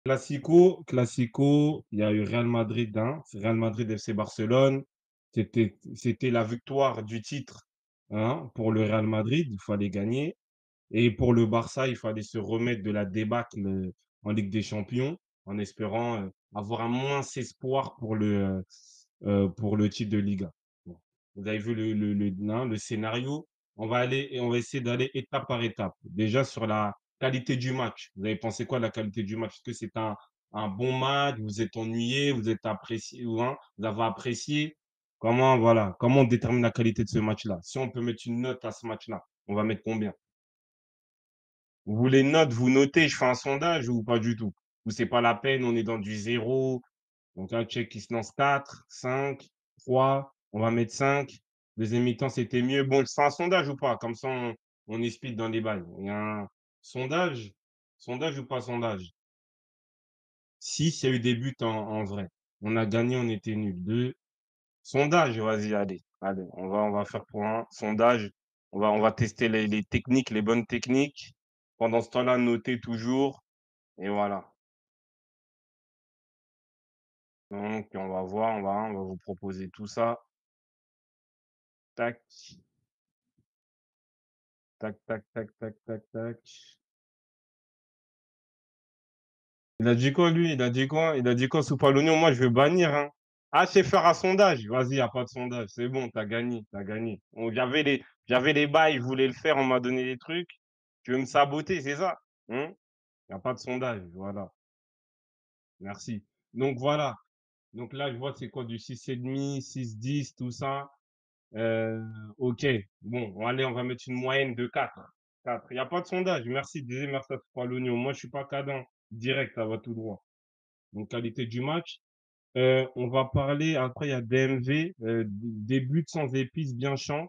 Classico, il y a eu Real Madrid, hein, c'est Real Madrid FC Barcelone. C'était la victoire du titre, hein, pour le Real Madrid, il fallait gagner et pour le Barça, il fallait se remettre de la débâcle, en Ligue des Champions, en espérant, avoir un mince espoir pour le titre de Liga. Bon, vous avez vu le scénario. On va essayer d'aller étape par étape. Déjà sur la qualité du match. Vous avez pensé quoi de la qualité du match? Est-ce que c'est un bon match? Vous êtes ennuyé? Vous êtes apprécié ou hein, vous avez apprécié? Comment voilà, comment on détermine la qualité de ce match-là? Si on peut mettre une note à ce match-là, on va mettre combien? Vous voulez une note, vous notez, je fais un sondage ou pas du tout? Ou c'est pas la peine, on est dans du zéro, donc un check qui se lance 4, 5, 3, on va mettre 5. Deuxième mi-temps, c'était mieux. Bon, je fais un sondage ou pas? Comme ça, on est speed dans les bails. Il y a un sondage? Sondage ou pas sondage? 6, il y a eu des buts en vrai. On a gagné, on était nuls. 2. Sondage, vas-y, allez. Allez, on va faire pour un sondage. On va tester les techniques, les bonnes techniques. Pendant ce temps-là, notez toujours. Et voilà. Donc, on va vous proposer tout ça. Tac, tac, tac, tac, tac, tac, tac. Il a dit quoi, lui? Il a dit quoi? Il a dit quoi, soupe à l'oignon? Moi, je vais bannir, hein. Ah, c'est faire un sondage. Vas-y, y a pas de sondage. C'est bon, t'as gagné, t'as gagné. J'avais les bails, je voulais le faire, on m'a donné les trucs. Tu veux me saboter, c'est ça? Hein? Y a pas de sondage. Voilà. Merci. Donc, voilà. Donc là, je vois, c'est quoi, du 6,5, 6,10, tout ça. Euh, ok. Bon, allez, on va mettre une moyenne de 4. 4. Il n'y a pas de sondage. Merci, disais merci à toi, l'oignon. Moi, je suis pas cadent. Direct, ça va tout droit. Donc, qualité du match. On va parler, après, il y a DMV, des buts sans épices, bien champ.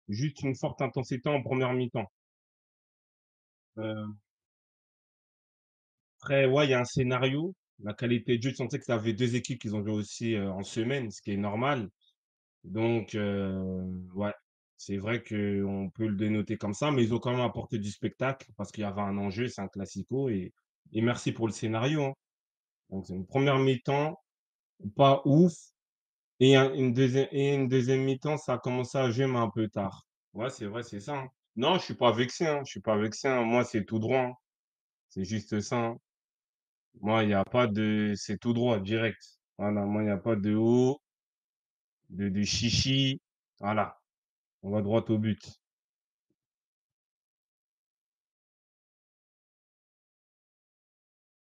Juste une forte intensité en première mi-temps. Euh, Après, ouais, il y a un scénario. La qualité de jeu, tu sentais que ça avait deux équipes qui ont joué aussi en semaine, ce qui est normal. Donc, ouais, c'est vrai qu'on peut le dénoter comme ça, mais ils ont quand même apporté du spectacle parce qu'il y avait un enjeu, c'est un classico et merci pour le scénario, hein. Donc, c'est une première mi-temps, pas ouf, et une deuxième mi-temps, ça a commencé à jouer, mais un peu tard. Ouais, c'est vrai, c'est ça, hein. Non, je suis pas vexé, hein, je suis pas vexé, hein. Moi, c'est tout droit, hein. C'est juste ça, hein. Moi, il n'y a pas de, c'est tout droit, direct. Voilà, moi, il n'y a pas de haut, de chichi. Voilà, on va droit au but.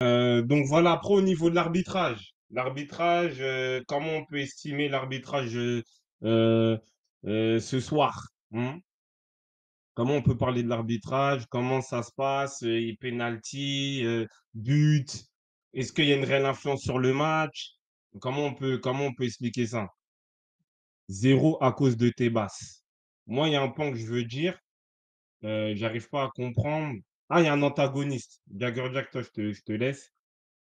Donc voilà, après au niveau de l'arbitrage. L'arbitrage, comment on peut estimer l'arbitrage euh, ce soir? Hein? Comment on peut parler de l'arbitrage? Comment ça se passe? Penalty, but? Est-ce qu'il y a une réelle influence sur le match? Comment on peut expliquer ça? Zéro à cause de tes basses. Moi, il y a un point que je veux dire, j'arrive pas à comprendre. Ah, il y a un antagoniste. Jagger Jack, toi, je te laisse.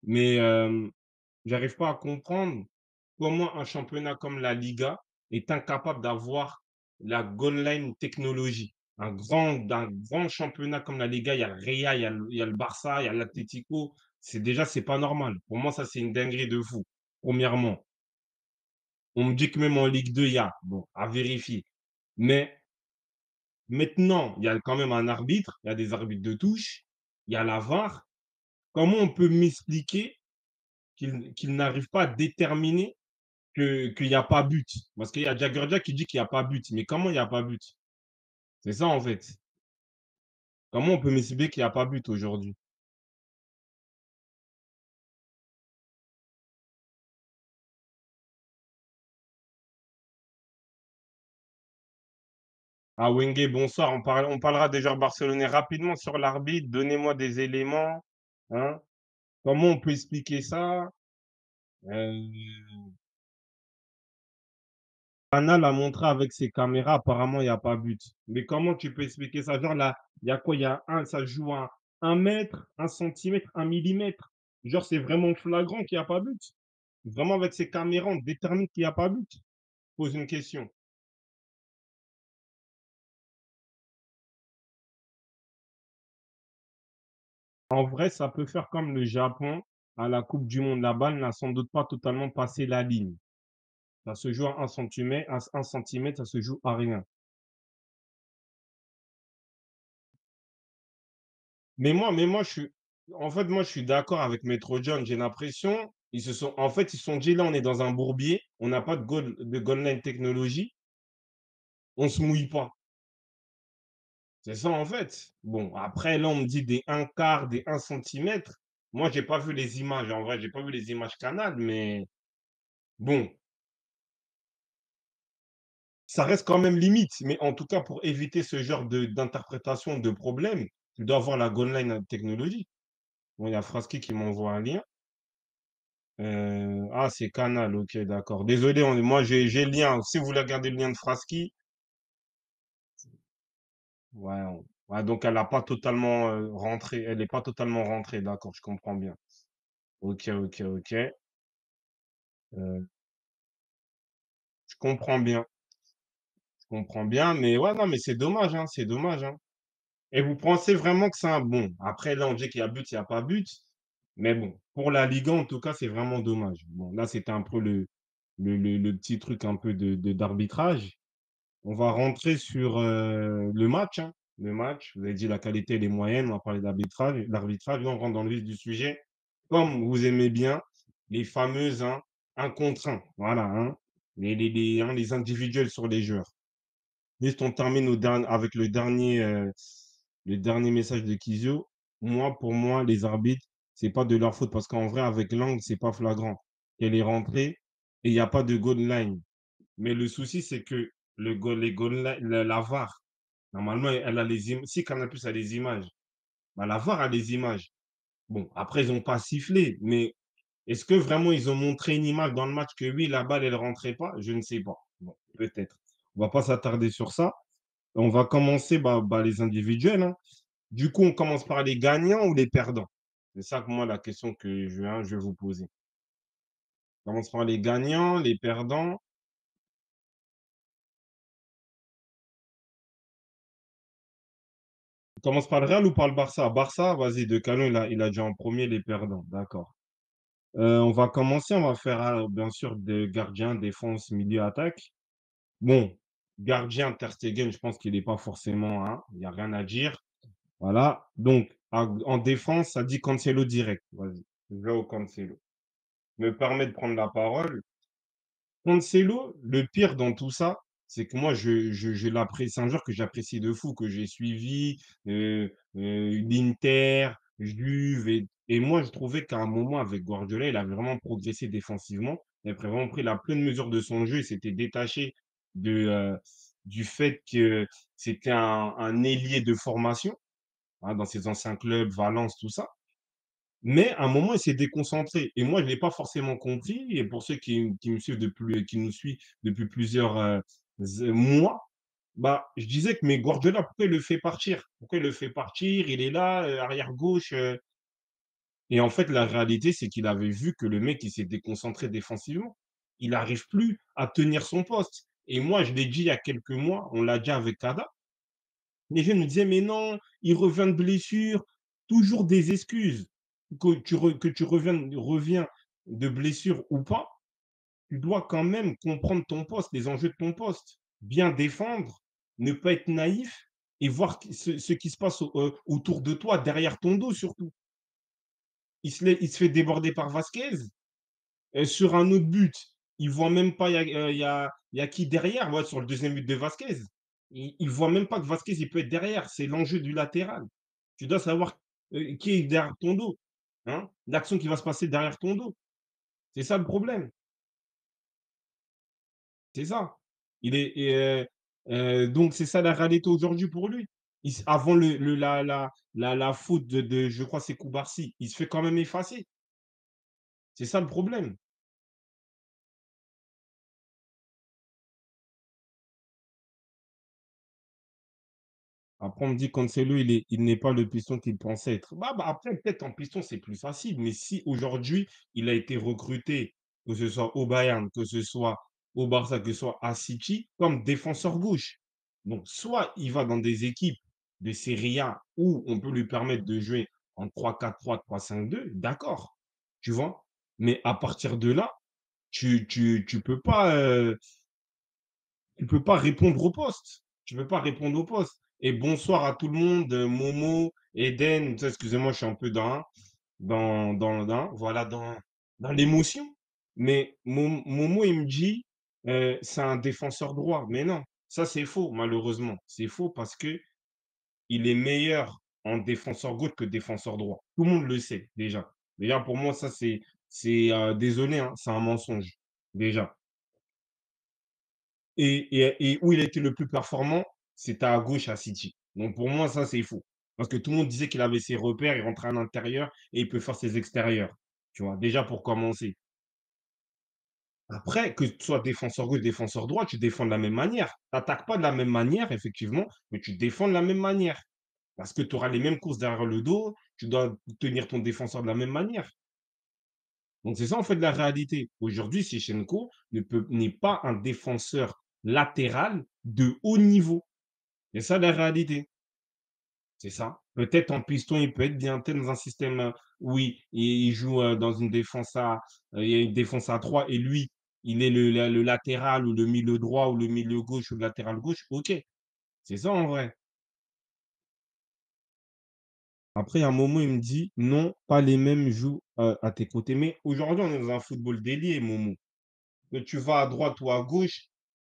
Mais j'arrive pas à comprendre comment un championnat comme la Liga est incapable d'avoir la goal line technologie. Un grand championnat comme la Liga, il y a le Real, il y a le Barça, il y a l'Atlético. C'est pas normal. Pour moi, ça, c'est une dinguerie de fou. Premièrement, on me dit que même en Ligue 2, il y a, bon, à vérifier. Mais maintenant, il y a quand même un arbitre, il y a des arbitres de touche, il y a la VAR. Comment on peut m'expliquer qu'il n'arrive pas à déterminer qu'il n'y a pas but? Parce qu'il y a Jagger Jack qui dit qu'il n'y a pas but. Mais comment il n'y a pas but? C'est ça, en fait. Comment on peut m'expliquer qu'il n'y a pas but aujourd'hui? Ah, Wenge, bonsoir. On parlera des joueurs barcelonais rapidement sur l'arbitre. Donnez-moi des éléments. Hein? Comment on peut expliquer ça? Euh, Anna l'a montré avec ses caméras. Apparemment, il n'y a pas but. Mais comment tu peux expliquer ça? Genre là, il y a quoi? Il y a ça joue à 1 mètre, 1 centimètre, 1 millimètre. Genre, c'est vraiment flagrant qu'il n'y a pas but. Vraiment, avec ces caméras, on détermine qu'il n'y a pas but. Pose une question. En vrai, ça peut faire comme le Japon. à la coupe du monde, la balle n'a sans doute pas totalement passé la ligne. Ça se joue à 1 centimètre, à 1 centimètre, ça se joue à rien. Mais moi, moi, je suis d'accord avec Maître John. J'ai l'impression, ils se sont dit: «Là, on est dans un bourbier, on n'a pas de goal line technologie, on se mouille pas». C'est ça, en fait. Bon, après, là, on me dit des 1/4, des 1 centimètre. Moi, j'ai pas vu les images, en vrai, j'ai pas vu les images Canal, mais bon, ça reste quand même limite. Mais en tout cas, pour éviter ce genre d'interprétation, de problème, tu dois avoir la goal line technologie. Bon, il y a Fraski qui m'envoie un lien. Ah, c'est Canal, OK, d'accord. Désolé, moi, j'ai le lien. Si vous voulez regarder le lien de Fraski, ouais, ouais, donc elle a pas totalement, rentré, elle est pas totalement rentrée, d'accord, je comprends bien. OK, OK, OK, je comprends bien, je comprends bien, mais ouais, non, mais c'est dommage, hein, c'est dommage, hein. Et vous pensez vraiment que c'est un bon, après là, on dit qu'il y a but, il y a pas but, mais bon, pour la Liga, en tout cas, c'est vraiment dommage. Bon, là, c'était un peu le petit truc un peu d'arbitrage. On va rentrer sur, le match, hein. Le match, vous avez dit la qualité, elle est moyenne, on va parler d'arbitrage. Là, on rentre dans le vif du sujet. Comme vous aimez bien les fameuses, hein, 1 contre 1, voilà, hein, les individuels sur les joueurs. Juste on termine avec le dernier message de Kizio. Moi, pour moi, les arbitres, c'est pas de leur faute parce qu'en vrai, avec l'angle, c'est pas flagrant. Elle est rentrée et il y a pas de goal line. Mais le souci, c'est que les goal line, la VAR, normalement, elle a les images. Si Canal+ a les images, bah, la VAR a les images. Bon, après, ils ont pas sifflé, mais est-ce que vraiment ils ont montré une image dans le match que oui, la balle, elle rentrait pas? Je ne sais pas. Bon, peut-être. On va pas s'attarder sur ça. On va commencer, les individuels, hein. Du coup, on commence par les gagnants ou les perdants? C'est ça que moi, la question que je vais vous poser. On commence par les gagnants, les perdants. On commence par le Real ou par le Barça? Barça, vas-y, de Decano, il a dit en premier les perdants. D'accord. On va commencer, on va faire, bien sûr, de gardien, défense, milieu, attaque. Bon, gardien, Ter Stegen, je pense qu'il est pas forcément, hein, il y a rien à dire. Voilà. Donc, en défense, ça dit Cancelo direct. Vas-y, je vais au Cancelo. Me permet de prendre la parole. Cancelo, le pire dans tout ça, c'est que moi, je l'apprécie. C'est un joueur que j'apprécie de fou, que j'ai suivi, l'Inter, Juve, et moi, je trouvais qu'à un moment, avec Guardiola, il avait vraiment progressé défensivement. Il avait vraiment pris la pleine mesure de son jeu. Il s'était détaché de, du fait que c'était un ailier de formation, hein, dans ses anciens clubs, Valence, tout ça. Mais à un moment, il s'est déconcentré et moi, je l'ai pas forcément compris, et pour ceux qui nous suivent depuis plusieurs, mois, je disais que mais Guardiola, pourquoi il le fait partir? Pourquoi il le fait partir? Il est là, arrière gauche, et en fait, la réalité, c'est qu'il avait vu que le mec, il s'est déconcentré défensivement. Il n'arrive plus à tenir son poste, et moi, je l'ai dit il y a quelques mois, on l'a dit avec Kada, les jeunes me disaient: «Mais non, il revient de blessure», toujours des excuses. Que tu reviens de blessure ou pas, tu dois quand même comprendre ton poste, les enjeux de ton poste. Bien défendre, ne pas être naïf et voir ce qui se passe autour de toi, derrière ton dos surtout. Il se fait déborder par Vasquez, sur un autre but, il voit même pas il y a qui derrière, ouais, sur le deuxième but de Vasquez. Il voit même pas que Vasquez, il peut être derrière, c'est l'enjeu du latéral. Tu dois savoir, qui est derrière ton dos, hein, l'action qui va se passer derrière ton dos. C'est ça le problème, c'est ça. Il est et donc c'est ça la réalité aujourd'hui pour lui. Avant la faute de je crois c'est Koubarsi, il se fait quand même effacer. C'est ça le problème. Après, on me dit Cancelo, il n'est pas le piston qu'il pensait être. Après, peut-être en piston, c'est plus facile. Mais si aujourd'hui, il a été recruté, que ce soit au Bayern, que ce soit au Barça, que ce soit à City, comme défenseur gauche. Donc, soit il va dans des équipes de Serie A où on peut lui permettre de jouer en 3-4-3, 3-5-2, d'accord. tu vois? Mais à partir de là, tu peux pas, tu peux pas répondre au poste. Tu peux pas répondre au poste. Et bonsoir à tout le monde, Momo, Eden, tu sais, excusez-moi, je suis un peu voilà, dans l'émotion. Mais Momo, il me dit, c'est un défenseur droit. Mais non, ça c'est faux, malheureusement. C'est faux parce que il est meilleur en défenseur gauche que défenseur droit. Tout le monde le sait déjà. Déjà pour moi, ça désolé, hein, c'est un mensonge, déjà. Et où il a été le plus performant, c'était à gauche à City. Donc pour moi, ça, c'est faux. Parce que tout le monde disait qu'il avait ses repères, il rentrait à l'intérieur et il peut faire ses extérieurs. Tu vois? Déjà pour commencer. Après, que tu sois défenseur gauche, défenseur droit, tu défends de la même manière. Tu attaques pas de la même manière, effectivement, mais tu défends de la même manière. Parce que tu auras les mêmes courses derrière le dos, tu dois tenir ton défenseur de la même manière. Donc c'est ça en fait la réalité. Aujourd'hui, Sichenko n'est pas un défenseur latéral de haut niveau. C'est ça la réalité. C'est ça. Peut-être en piston, il peut être bien, peut-être dans un système, où il joue, dans une défense il y a une défense à 3 et lui, il est le latéral ou le milieu droit ou le milieu gauche ou le latéral gauche, OK. C'est ça en vrai. Après, à un moment, il me dit: «Non, pas les mêmes jouent, à tes côtés». Mais aujourd'hui, on est dans un football d'ailier, Momo. Que tu vas à droite ou à gauche,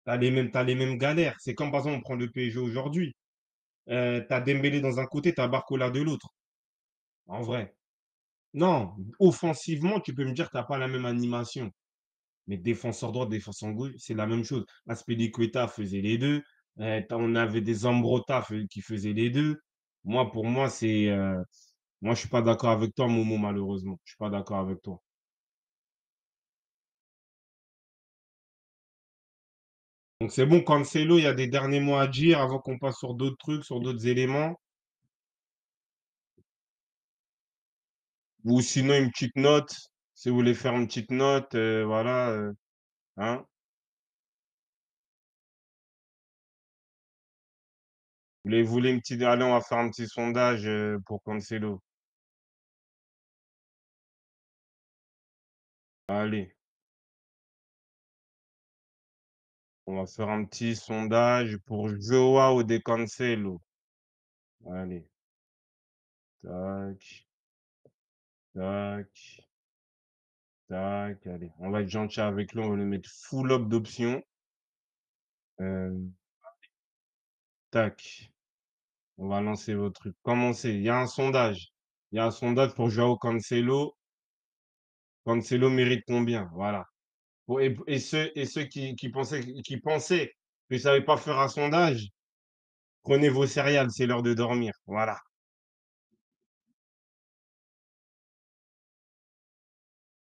tu les mêmes galères. C'est comme, par exemple, on prend le PSG aujourd'hui. Tu Dembélé dans un côté, tu as Barcola de l'autre, en vrai. Non, offensivement, tu peux me dire que tu as pas la même animation. Mais défenseur droit, défenseur gauche, c'est la même chose. Azpilicueta faisait les 2. On avait des Zambrotta qui faisaient les 2. Pour moi, moi, je suis pas d'accord avec toi, Momo, malheureusement. Je suis pas d'accord avec toi. Donc c'est bon, Cancelo, il y a des derniers mots à dire avant qu'on passe sur d'autres trucs, sur d'autres éléments. Ou sinon une petite note, si vous voulez faire une petite note, voilà, hein. Vous voulez une petite allez, on va faire un petit sondage, pour Cancelo. Allez, on va faire un petit sondage pour Joao de Cancelo. Allez, tac, tac, tac, allez. On va être gentil avec lui, on va lui mettre full up d'options. Tac, on va lancer votre truc. Commencez, il y a un sondage. Il y a un sondage pour Joao Cancelo. Cancelo mérite combien? Voilà. Et ceux qui pensaient que ça allait pas faire un sondage, prenez vos céréales, c'est l'heure de dormir. Voilà.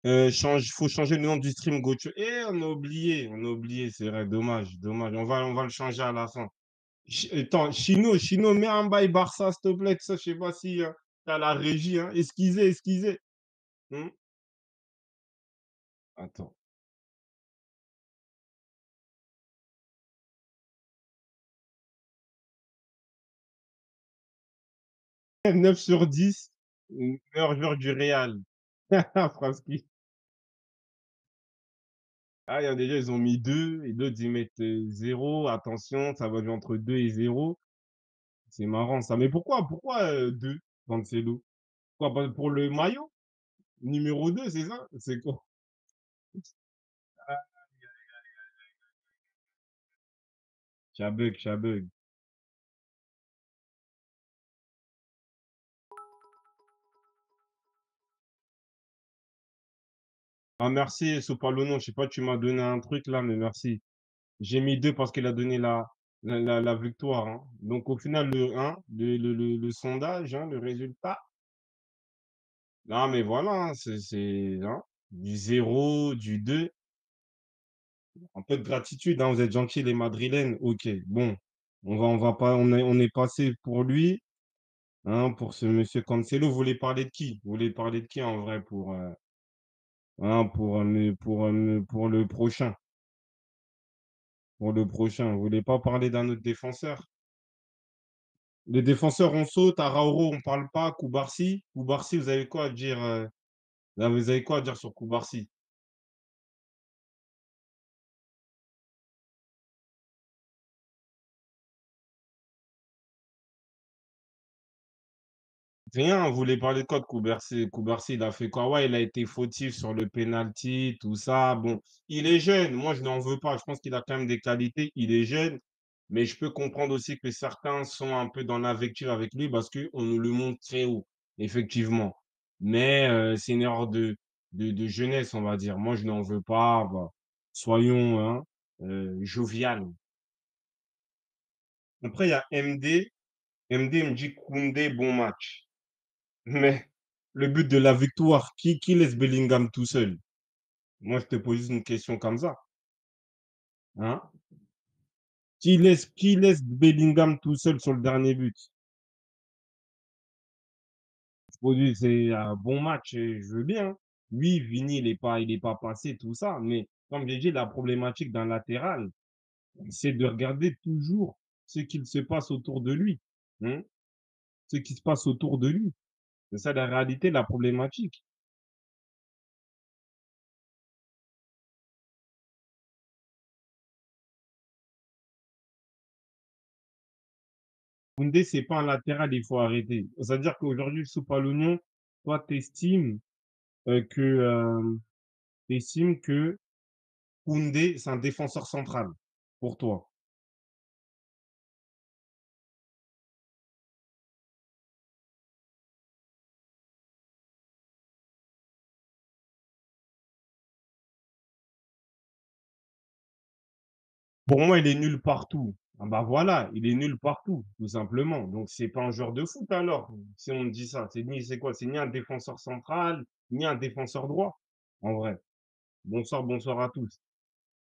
Faut changer le nom du stream Gocho. On a oublié, c'est vrai, dommage, dommage. On va le changer à la fin. Attends, Chino, mets un bail Barça, s'il te plaît. Ça, je sais pas si t'as la régie, hein. Esquisez, esquisez. Hmm. Attends. 9 sur 10, meilleur joueur du Real. Franski. Ah, il y a déjà, ils ont mis 2 et d'autres, ils mettent 0. Attention, ça va jouer entre 2 et 0. C'est marrant ça. Mais pourquoi 2, Cancelo? Pourquoi pas pour le maillot? Numéro 2, c'est ça? C'est quoi? Ah, ça bug. Ah, merci, Sopalono. Je sais pas, tu m'as donné un truc là, mais merci. J'ai mis 2 parce qu'il a donné la victoire, hein. Donc, au final, le sondage, hein, le résultat. Non, mais voilà, hein, hein, du 0, du 2. Un peu de gratitude, hein, vous êtes gentils, les Madrilènes. Ok, bon, on va pas, on est passé pour lui, hein, pour ce monsieur Cancelo. Vous voulez parler de qui? Vous voulez parler de qui en vrai pour le prochain? Pour le prochain, vous voulez pas parler d'un autre défenseur? Les défenseurs, on saute. Arauro, on parle pas. Koubarsi, vous avez quoi à dire? Là, vous avez quoi à dire sur Koubarsi? Rien, vous voulez parler de quoi de Koubarsi? Koubarsi, il a fait quoi? Ouais, il a été fautif sur le penalty, tout ça. Bon, il est jeune, moi je n'en veux pas. Je pense qu'il a quand même des qualités. Il est jeune, mais je peux comprendre aussi que certains sont un peu dans l'invective avec lui parce qu'on nous le montre très haut, effectivement. Mais c'est une erreur de jeunesse, on va dire. Moi, je n'en veux pas. Bah, soyons hein, jovial. Après, il y a MD. MD me dit Koundé, bon match. Mais le but de la victoire, qui laisse Bellingham tout seul? Moi, je te pose juste une question comme ça. Hein? Qui laisse Bellingham tout seul sur le dernier but? Aujourd'hui, c'est un bon match, je veux bien. Oui, Vini, il est pas passé, tout ça. Mais comme j'ai dit, la problématique d'un latéral, c'est de regarder toujours ce qu'il se passe autour de lui. Hein? Ce qui se passe autour de lui. C'est ça la réalité, la problématique. Koundé, c'est pas un latéral, il faut arrêter. C'est-à-dire qu'aujourd'hui, sous l'oignon, toi, t'estimes que Koundé, c'est un défenseur central pour toi. Pour moi, il est nul partout. Ah bah voilà, il est nul partout, tout simplement. Donc, c'est pas un joueur de foot alors, si on me dit ça. C'est quoi? C'est ni un défenseur central, ni un défenseur droit, en vrai. Bonsoir, bonsoir à tous.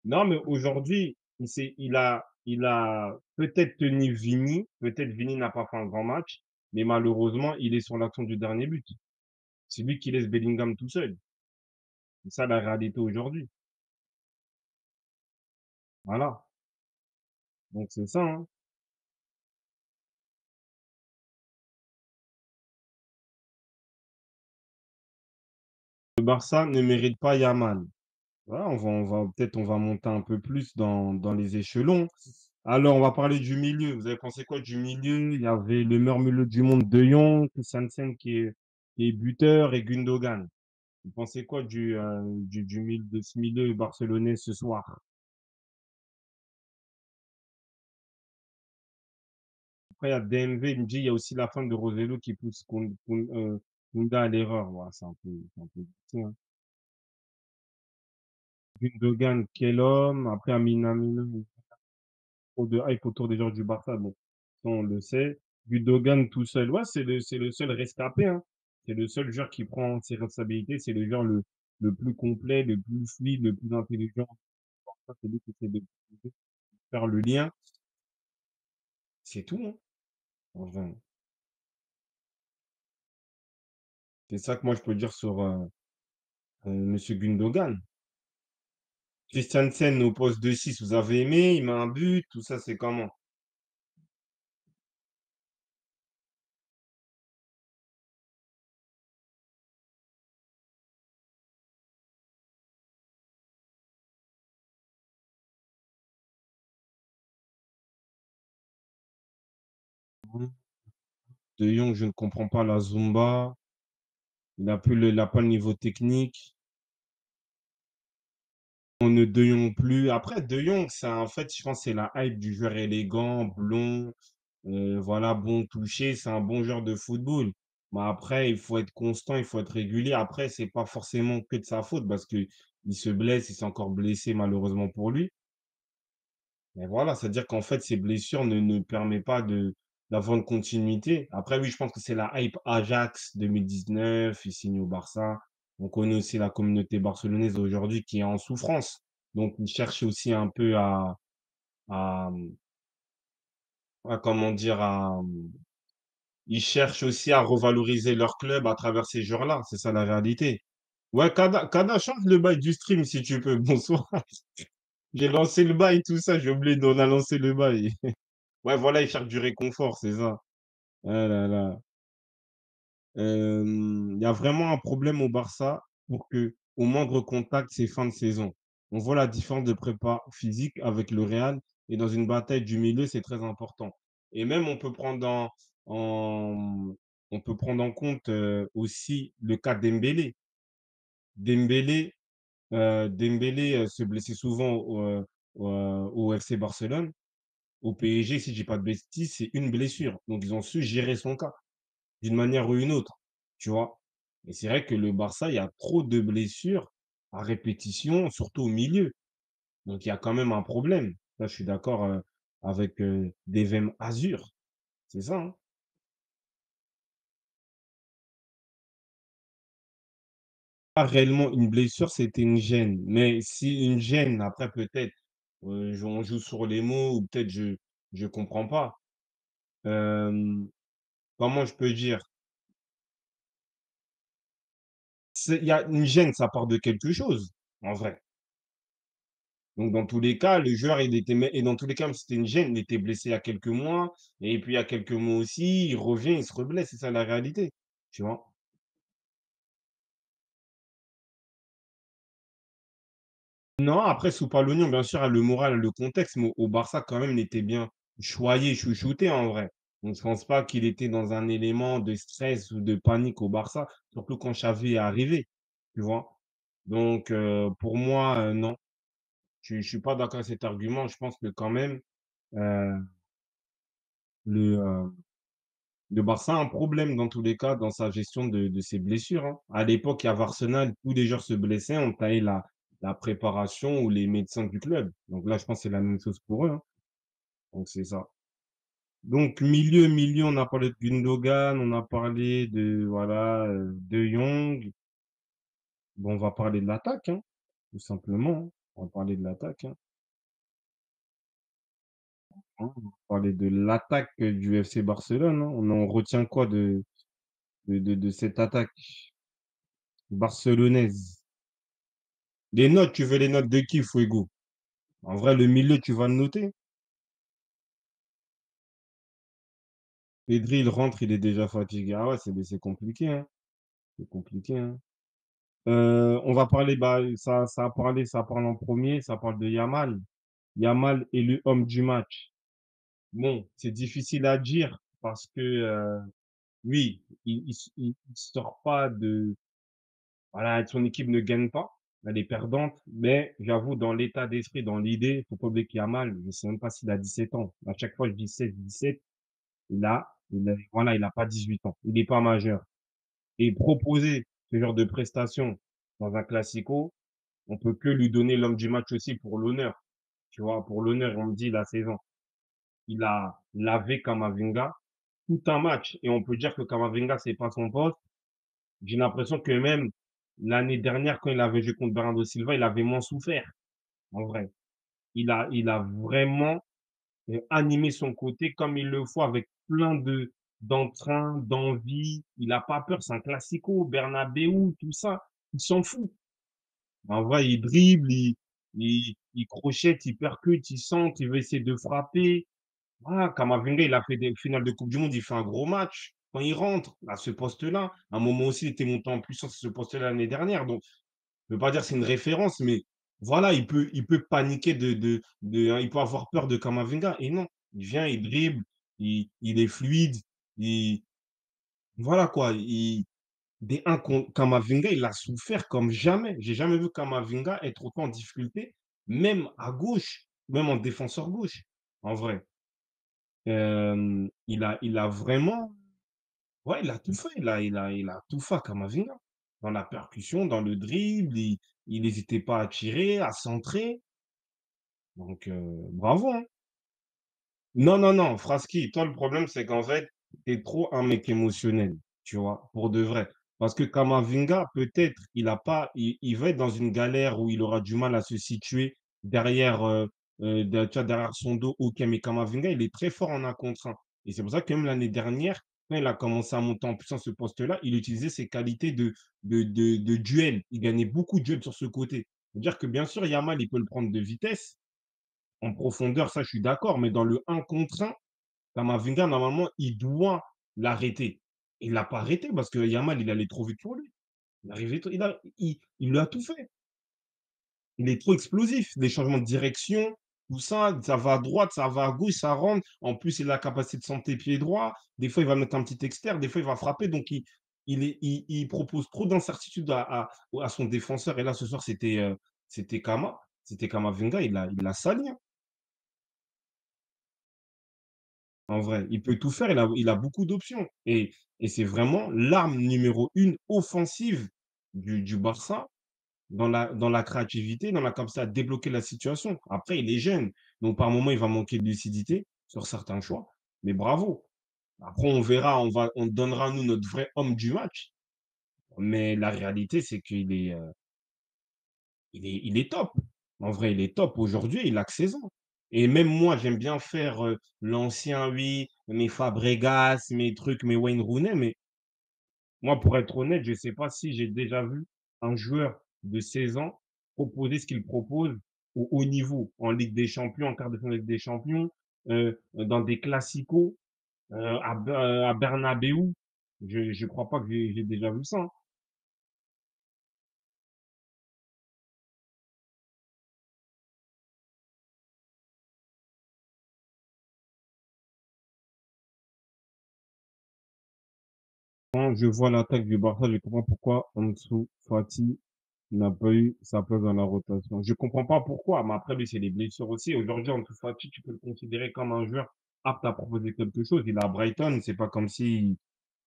Non, mais aujourd'hui, il a peut-être tenu Vini, peut-être Vini n'a pas fait un grand match, mais malheureusement, il est sur l'action du dernier but. C'est lui qui laisse Bellingham tout seul. C'est ça la réalité aujourd'hui. Voilà. Donc c'est ça, hein. Le Barça ne mérite pas Yamal. Voilà, on va monter un peu plus dans les échelons. Alors, on va parler du milieu. Vous avez pensé quoi du milieu? Il y avait le meilleur milieu du monde, De Jong, Christensen qui est buteur et Gundogan. Vous pensez quoi de ce milieu barcelonais ce soir? Après, il y a DMV, il me dit, il y a aussi la fin de Roselu qui pousse Kounda à l'erreur. Ouais, c'est un peu difficile, hein. Gundogan, quel homme. Après, Minamino, trop de hype autour des joueurs du Barça. Bon, ça, on le sait. Gundogan tout seul. Ouais, c'est le seul rescapé, hein. C'est le seul joueur qui prend ses responsabilités. C'est le joueur le plus complet, le plus fluide, le plus intelligent. C'est lui qui essaie de faire le lien. C'est tout, hein. Enfin, c'est ça que moi je peux dire sur Monsieur Gundogan. Christiansen au poste de 6, vous avez aimé, il met un but, tout ça, c'est comment? De Jong, je ne comprends pas la Zumba. Il a pas le niveau technique. On ne De Jong plus. Après, De Jong, en fait, je pense que c'est la hype du joueur élégant, blond, voilà, bon toucher. C'est un bon joueur de football. Mais après, il faut être constant, il faut être régulier. Après, c'est pas forcément que de sa faute parce que il se blesse, il s'est encore blessé malheureusement pour lui. Mais voilà, c'est-à-dire qu'en fait, ces blessures ne permettent pas d'avoir une continuité. Après, oui, je pense que c'est la hype Ajax 2019, il signe au Barça. On connaît aussi la communauté barcelonaise aujourd'hui qui est en souffrance. Donc, ils cherchent aussi un peu à, comment dire, ils cherchent aussi à revaloriser leur club à travers ces joueurs-là. C'est ça la réalité. Ouais, Kada, change le bail du stream si tu peux. Bonsoir. J'ai lancé le bail, tout ça. J'ai oublié d'on a lancé le bail. Ouais, voilà, ils cherchent du réconfort, c'est ça. Ah là là. Il y a vraiment un problème au Barça. pour que, au moindre contact, c'est fin de saison. On voit la différence de prépa physique avec le Real et dans une bataille du milieu, c'est très important et même en on peut prendre en compte, aussi le cas Dembélé. Dembélé, se blessait souvent au FC Barcelone. Au PSG, si je dis pas de bêtises, c'est une blessure. Donc ils ont su gérer son cas, d'une manière ou une autre, tu vois? Et c'est vrai que le Barça, il y a trop de blessures à répétition, surtout au milieu. Donc il y a quand même un problème. Là, je suis d'accord, avec, Devem Azur, c'est ça, hein? Pas réellement une blessure, c'était une gêne. Mais si une gêne, après peut-être, on joue sur les mots ou peut-être je comprends pas. Hem, Comment je peux dire? C'est il y a une gêne, ça part de quelque chose, en vrai. Donc dans tous les cas, le joueur, il était mais et dans tous les cas, même si c'était une gêne, il était blessé il y a quelques mois et puis il y a quelques mois aussi, il revient, il se reblesse, c'est ça la réalité, tu vois? Non, après Soupalognon, bien sûr, a le moral, le contexte, mais au Barça, quand même, il était bien choyé, chouchouté, en vrai. Donc je pense pas qu'il était dans un élément de stress ou de panique au Barça, surtout quand Xavi est arrivé, tu vois? Donc pour moi, non, je suis pas d'accord avec cet argument. Je pense que quand même, heu, le, heu, le Barça a un problème dans tous les cas dans sa gestion de ses blessures, hein. À l'époque, à Arsenal, tous les joueurs se blessaient, on taillait la préparation ou les médecins du club. Donc là, je pense que c'est la même chose pour eux, hein. Donc c'est ça. Donc milieu, on a parlé de Gundogan, on a parlé de voilà, De Jong. Bon, on va parler de l'attaque, hein, tout simplement, hein. On va parler de l'attaque, hein. Hein, on va parler de l'attaque, du FC Barcelone, hein. On en retient quoi de cette attaque barcelonaise? Les notes, tu veux les notes de qui, Fuego? En vrai, le milieu, tu vas le noter. Pedri, il rentre, il est déjà fatigué. Ah ouais, c'est compliqué, hein, c'est compliqué, hein. On va parler, bah, ça parle en premier, ça parle de Yamal. Yamal élu homme du match. Bon, c'est difficile à dire parce que, oui, il sort pas de voilà, son équipe ne gagne pas, elle est perdante, mais j'avoue dans l'état d'esprit, dans l'idée, faut pas oublier que Yamal, je sais même pas s'il a 17 ans. À chaque fois, je dis 16-17, voilà, il a pas 18 ans. Il est pas majeur et proposer ce genre de prestation dans un classico, on peut que lui donner l'homme du match aussi pour l'honneur, tu vois? Pour l'honneur, on me dit la saison. Il a lavé Camavinga tout un match et on peut dire que Camavinga, c'est pas son poste. J'ai l'impression que même l'année dernière, quand il avait joué contre Bernardo Silva, il avait moins souffert, en vrai. Il a vraiment, animé son côté comme il le faut avec plein d'entrain, d'envie. Il a pas peur, c'est un classico, Bernabéu, tout ça. Il s'en fout. En vrai, il dribble, il crochette, il percute, il centre, il veut essayer de frapper. Voilà, Camavinga, il a fait des finales de coupe du monde, il fait un gros match. Quand il rentre à ce poste-là, à un moment aussi, il était monté en puissance à ce poste-là l'année dernière. Donc, je veux pas dire que c'est une référence, mais voilà, il peut paniquer il peut avoir peur de Camavinga. Et non, il vient, il dribble, il est fluide, il, voilà quoi, des 1 Camavinga, il a souffert comme jamais. J'ai jamais vu Camavinga être autant en difficulté, même à gauche, même en défenseur gauche, en vrai. Il a vraiment ouais, il a tout fait. Il a tout fait Camavinga. Dans la percussion, dans le dribble, il hésitait pas à tirer, à centrer. Donc bravo, hein. Non, non, non, Fraski, toi, le problème, c'est qu'en fait, tu es trop un mec émotionnel, tu vois? Pour de vrai. Parce que Camavinga, peut-être, il va être dans une galère où il aura du mal à se situer derrière, tu vois, derrière son dos. OK, mais Camavinga, il est très fort en un contre un. Et c'est pour ça que même l'année dernière, quand il a commencé à monter en puissance, ce poste-là, il utilisait ses qualités de duel. Il gagnait beaucoup de duels sur ce côté. C'est-à-dire que bien sûr, Yamal, il peut le prendre de vitesse, en profondeur, ça, je suis d'accord, mais dans le un contre un, Camavinga, normalement, il doit l'arrêter. Il l'a pas arrêté parce que Yamal, il allait trop vite pour lui. Il arrivait tôt, il lui a tout fait. Il est trop explosif, les changements de direction, tout ça, ça va à droite, ça va à gauche, ça rentre. En plus, il a la capacité de santé pied droit. Des fois, il va mettre un petit externe, des fois, il va frapper. Donc, il propose trop d'incertitudes à son défenseur. Et là, ce soir, c'était Kama. C'était Kamavinga. Il l'a sali, hein, en vrai. Il peut tout faire. Il a beaucoup d'options. Et c'est vraiment l'arme numéro une offensive du Barça. Dans la créativité, dans la capacité à débloquer la situation. Après, il est jeune, donc par moment, il va manquer de lucidité sur certains choix, mais bravo. Après, on verra, on donnera, nous, notre vrai homme du match, mais la réalité, c'est qu'il est top. En vrai, il est top. Aujourd'hui, il a que 16 ans. Et même moi, j'aime bien faire l'ancien, oui, mes Fabregas, mes trucs, mes Wayne Rooney, mais moi, pour être honnête, je ne sais pas si j'ai déjà vu un joueur de 16 ans proposer ce qu'il propose au haut niveau, en Ligue des Champions, en quart de finale de Ligue des Champions, dans des classicos, à Bernabéu. Je crois pas que j'ai déjà vu ça, hein. Quand je vois l'attaque du Barça, je comprends pourquoi Ansu Fati n'a pas eu sa place dans la rotation. Je comprends pas pourquoi, mais après, lui, c'est les blessures aussi. Aujourd'hui, Ansu Fati, tu peux le considérer comme un joueur apte à proposer quelque chose. Il est à Brighton, c'est pas comme si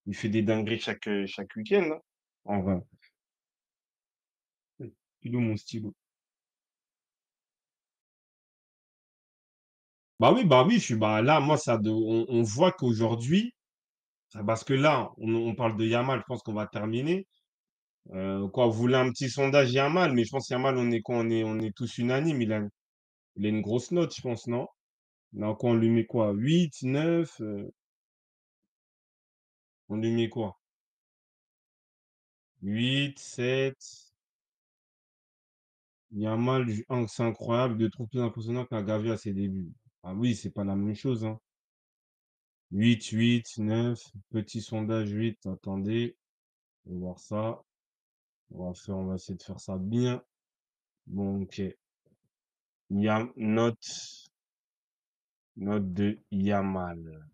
il fait des dingueries chaque week-end, hein, en vrai. Stylo, mon stylo. Bah oui, bah là, moi, on voit qu'aujourd'hui, parce que là, on parle de Yamal, je pense qu'on va terminer. Quoi, vous voulez un petit sondage Yamal, mais je pense que Yamal, on est quoi? On est tous unanimes. Il a une grosse note, je pense, non? Non, quoi, on lui met quoi? 8, 9, on lui met quoi? 8, 7. Yamal, c'est incroyable, je le trouve plus impressionnant qu'un Gavi à ses débuts. Ah oui, c'est pas la même chose, hein. 8, 8, 9, petit sondage 8, attendez, on va voir ça. On va essayer de faire ça bien. Bon, ok. Note de Yamal.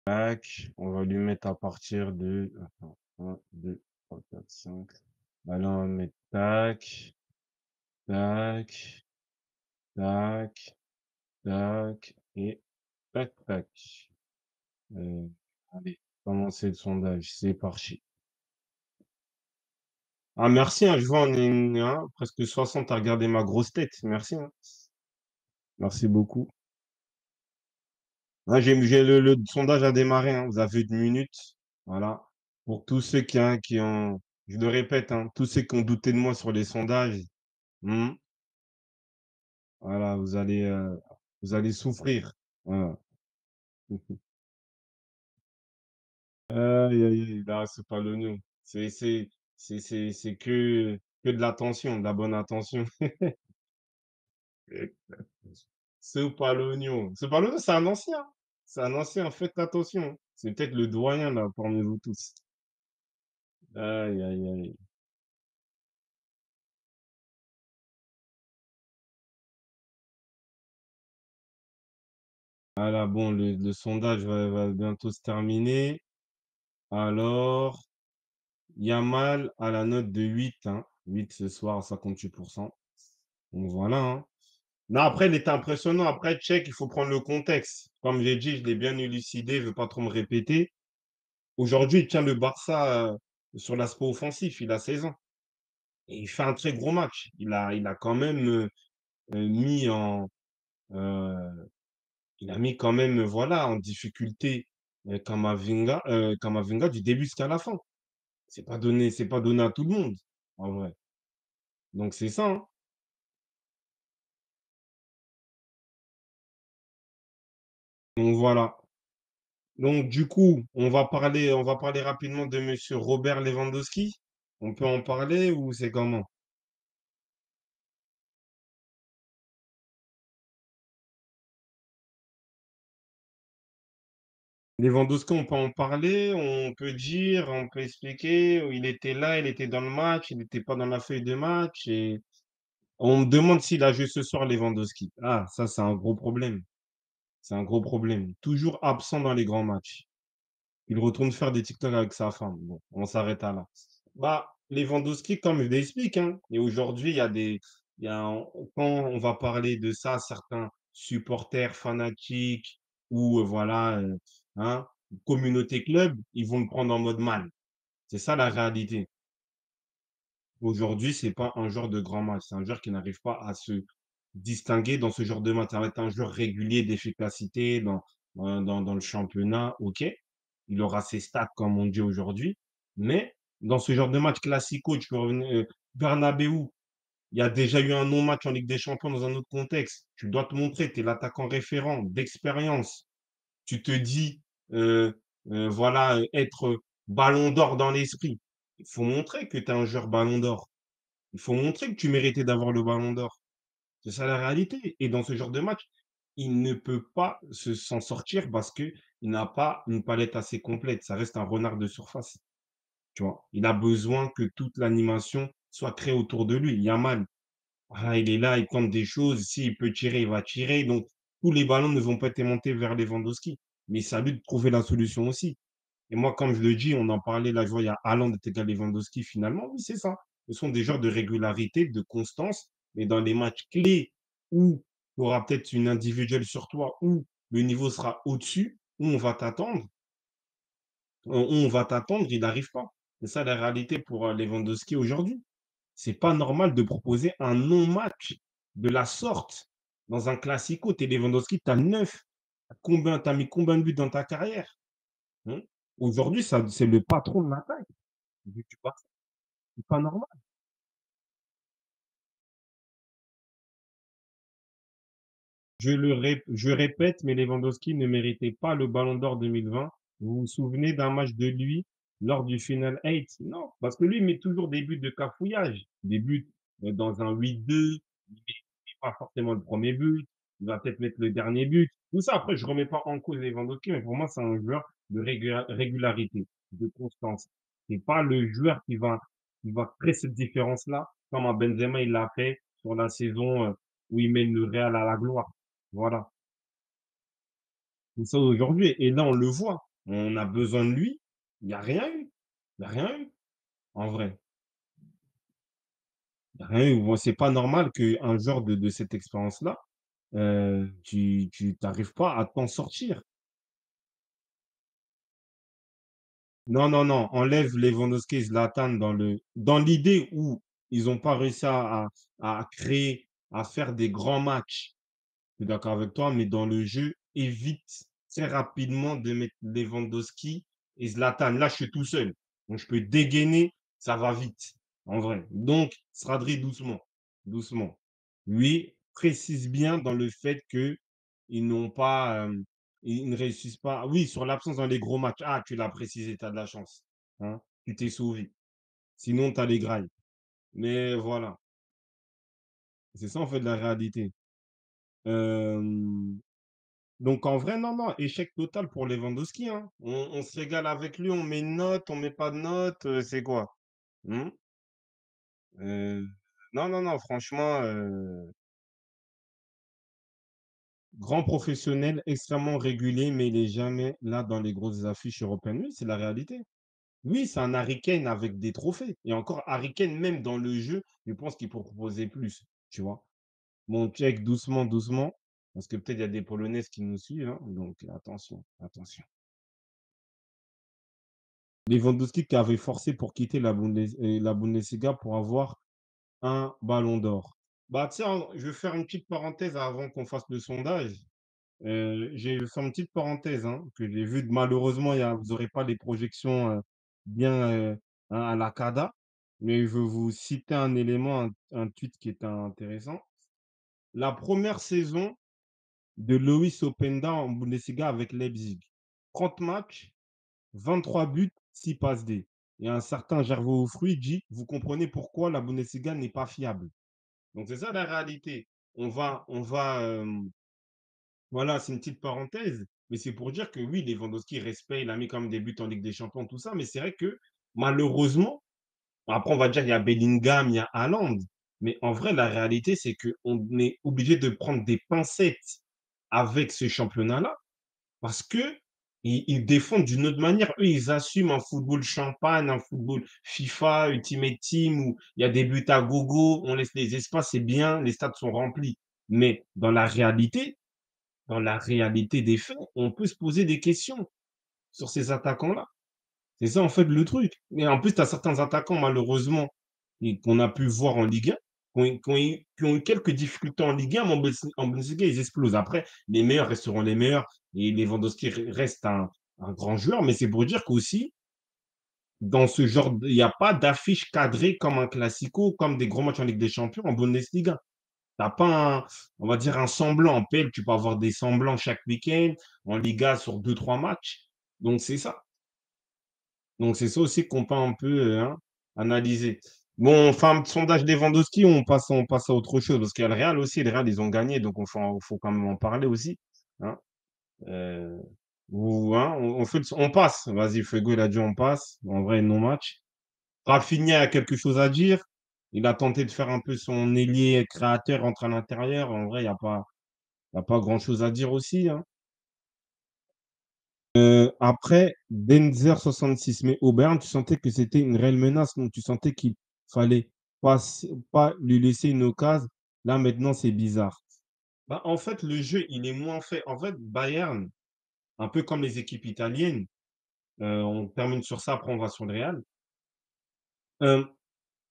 Tac, on va lui mettre à partir de, attends, 1, 2, 3, 4, 5. Allez, on va mettre tac, tac, tac, tac, et tac, tac. Euh, allez, commencer le sondage, c'est parti. Ah, merci, hein, je vois, on est hein, presque 60 à regarder ma grosse tête. Merci, hein. Merci beaucoup. Ah, le sondage a démarré, hein. Vous avez une minute. Voilà. Pour tous ceux qui ont, je le répète, hein, tous ceux qui ont douté de moi sur les sondages, hmm, voilà, vous allez souffrir. Voilà. Aïe, aïe, aïe, là, c'est pas l'oignon. C'est que de l'attention, de la bonne attention. C'est pas l'oignon. C'est pas l'oignon, c'est un ancien. C'est un ancien, faites attention. C'est peut-être le doyen, là, parmi vous tous. Aïe, aïe, aïe. Voilà, bon, le sondage va bientôt se terminer. Alors, Yamal a la note de 8, hein. 8 ce soir à 58%. Donc voilà, hein. Non, après, il était impressionnant. Après, check, il faut prendre le contexte. Comme j'ai dit, je l'ai bien élucidé, je ne veux pas trop me répéter. Aujourd'hui, il tient le Barça sur l'aspect offensif. Il a 16 ans. Et il fait un très gros match. Il a quand même mis euh, il a mis quand même, voilà, en difficulté Kamavinga du début jusqu'à la fin. C'est pas donné à tout le monde, en vrai. Donc c'est ça, hein. Donc voilà. Donc du coup, on va parler rapidement de monsieur Robert Lewandowski. On peut en parler ou c'est comment? Lewandowski, on peut en parler, on peut dire, on peut expliquer, il était là, il était dans le match, il n'était pas dans la feuille de match et on me demande s'il a joué ce soir Lewandowski. Ah, ça, c'est un gros problème. C'est un gros problème. Toujours absent dans les grands matchs. Il retourne faire des TikTok avec sa femme. Bon, on s'arrête à là. Bah, Lewandowski, comme je l'explique, hein, et aujourd'hui, il y a un quand on va parler de ça, certains supporters fanatiques ou voilà, hein, communauté club, ils vont le prendre en mode mal. C'est ça la réalité. Aujourd'hui, c'est pas un joueur de grand match, c'est un joueur qui n'arrive pas à se distinguer dans ce genre de match. Ça va être un joueur régulier d'efficacité dans le championnat, OK. Il aura ses stats comme on dit aujourd'hui, mais dans ce genre de match classico, tu peux revenir, Bernabéu, il y a déjà eu un non-match en Ligue des Champions dans un autre contexte. Tu dois te montrer, tu es l'attaquant référent d'expérience. Tu te dis, voilà, être ballon d'or dans l'esprit. Il faut montrer que tu es un joueur ballon d'or. Il faut montrer que tu méritais d'avoir le ballon d'or. C'est ça la réalité. Et dans ce genre de match, il ne peut pas s'en sortir parce qu'il n'a pas une palette assez complète. Ça reste un renard de surface. Tu vois? Il a besoin que toute l'animation soit créée autour de lui. Yamal, ah, il est là, il tente des choses. S'il peut tirer, il va tirer. Donc, tous les ballons ne vont pas être montés vers Lewandowski. Mais c'est à lui de trouver la solution aussi. Et moi, comme je le dis, on en parlait là, je vois, il y a Haaland est égal Lewandowski finalement. Oui, c'est ça. Ce sont des joueurs de régularité, de constance, mais dans les matchs clés où tu auras peut-être une individuelle sur toi, où le niveau sera au-dessus, où on va t'attendre, il n'arrive pas. C'est ça la réalité pour Lewandowski aujourd'hui. C'est pas normal de proposer un non-match de la sorte dans un classico. T'es Lewandowski, tu as 9. Combien, tu as mis combien de buts dans ta carrière? Hein. Aujourd'hui, ça, c'est le patron de l'attaque. Du Barça. C'est pas normal. Je répète, mais Lewandowski ne méritait pas le Ballon d'Or 2020. Vous vous souvenez d'un match de lui lors du Final 8? Non, parce que lui, il met toujours des buts de cafouillage, des buts dans un 8-2. Il met pas forcément le premier but. Il va peut-être mettre le dernier but. Tout ça, après, je remets pas en cause Lewandowski, mais pour moi, c'est un joueur de régularité, de constance. C'est pas le joueur qui va créer cette différence-là, comme un Benzema, il l'a fait sur la saison où il mène le Real à la gloire. Voilà. C'est ça aujourd'hui et là, on le voit. On a besoin de lui. Il y a rien eu. Il y a rien eu, en vrai. Il y a rien eu. Bon, c'est pas normal qu'un joueur de cette expérience-là, tu arrives pas à t'en sortir. Non, non, non, enlève Lewandowski et Zlatan dans l'idée où ils ont pas réussi à créer, à faire des grands matchs. Je suis d'accord avec toi, mais dans le jeu, évite très rapidement de mettre Lewandowski et Zlatan. Là, je suis tout seul. Donc, je peux dégainer, ça va vite, en vrai. Donc, Sradri, doucement, doucement. Lui, précise bien dans le fait que ils n'ont pas, ils ne réussissent pas. Oui, sur l'absence dans les gros matchs. Ah, tu l'as précisé, tu as de la chance. Hein? Tu t'es sauvé. Sinon, tu as les grailles. Mais voilà, c'est ça en fait la réalité. Euh, Donc en vrai, non, non, échec total pour Lewandowski, hein. On se régale avec lui, on met une note, on met pas de note, c'est quoi? Mmh? Heu, non, non, non, franchement, grand professionnel, extrêmement régulier, mais il est jamais là dans les grosses affiches européennes. Oui, c'est la réalité. Oui, c'est un Harry Kane avec des trophées et encore Harry Kane, même dans le jeu, je pense qu'il peut proposer plus, tu vois? Bon, check doucement, doucement, parce que peut-être il y a des Polonaises qui nous suivent, hein, donc attention, attention. Lewandowski qui avait forcé pour quitter la Bundesliga pour avoir un ballon d'or. Bah, tiens, je vais faire une petite parenthèse avant qu'on fasse le sondage. J'ai fait une petite parenthèse hein, que j'ai vu. Malheureusement, vous n'aurez pas les projections bien hein, à la CADA, mais je vais vous citer un élément, un tweet qui est intéressant. La première saison de Loïs Openda en Bundesliga avec Leipzig. 30 matchs, 23 buts, 6 passes D. Et un certain Gervais Fruit dit, vous comprenez pourquoi la Bundesliga n'est pas fiable. Donc c'est ça la réalité. Voilà, c'est une petite parenthèse. Mais c'est pour dire que oui, Lewandowski respect, il a mis quand même des buts en Ligue des Champions, tout ça, mais c'est vrai que malheureusement, après on va dire il y a Bellingham, il y a Haaland, mais en vrai la réalité c'est qu'on est obligé de prendre des pincettes avec ce championnat-là parce qu'ils défendent d'une autre manière. Eux, ils assument un football champagne, un football FIFA, Ultimate Team, où il y a des buts à gogo, on laisse les espaces, c'est bien, les stades sont remplis. Mais dans la réalité des faits, on peut se poser des questions sur ces attaquants-là. C'est ça, en fait, le truc. Et en plus, tu as certains attaquants, malheureusement, et qu'on a pu voir en Ligue 1, qui ont eu quelques difficultés en Ligue 1, mais en Bundesliga, ils explosent. Après, les meilleurs resteront les meilleurs, et Lewandowski reste un grand joueur, mais c'est pour dire qu'aussi, dans ce genre, il n'y a pas d'affiche cadrée comme un Classico, comme des gros matchs en Ligue des Champions, en Bundesliga. T'as pas un, on va dire un semblant. En PL, tu peux avoir des semblants chaque week-end, en Liga sur deux, trois matchs. Donc, c'est ça. Donc c'est ça aussi qu'on peut un peu, hein, analyser. Bon, enfin, sondage Lewandowski, on passe à autre chose parce qu'il y a le Real aussi. Le Real, ils ont gagné, donc faut quand même en parler aussi. Hein. Euh, hein, on passe. Vas-y, Fuego, il a dit on passe. En vrai, non-match. Rafinha a quelque chose à dire. Il a tenté de faire un peu son ailier créateur entre à l'intérieur. En vrai, il y a pas grand-chose à dire aussi. Hein. Après Denzer 66, mais Auburn, tu sentais que c'était une réelle menace, donc tu sentais qu'il fallait pas lui laisser une occasion. Là, maintenant, c'est bizarre. Bah, en fait, le jeu, il est moins fait. En fait, Bayern, un peu comme les équipes italiennes, on termine sur ça, après on va sur le Real. Euh,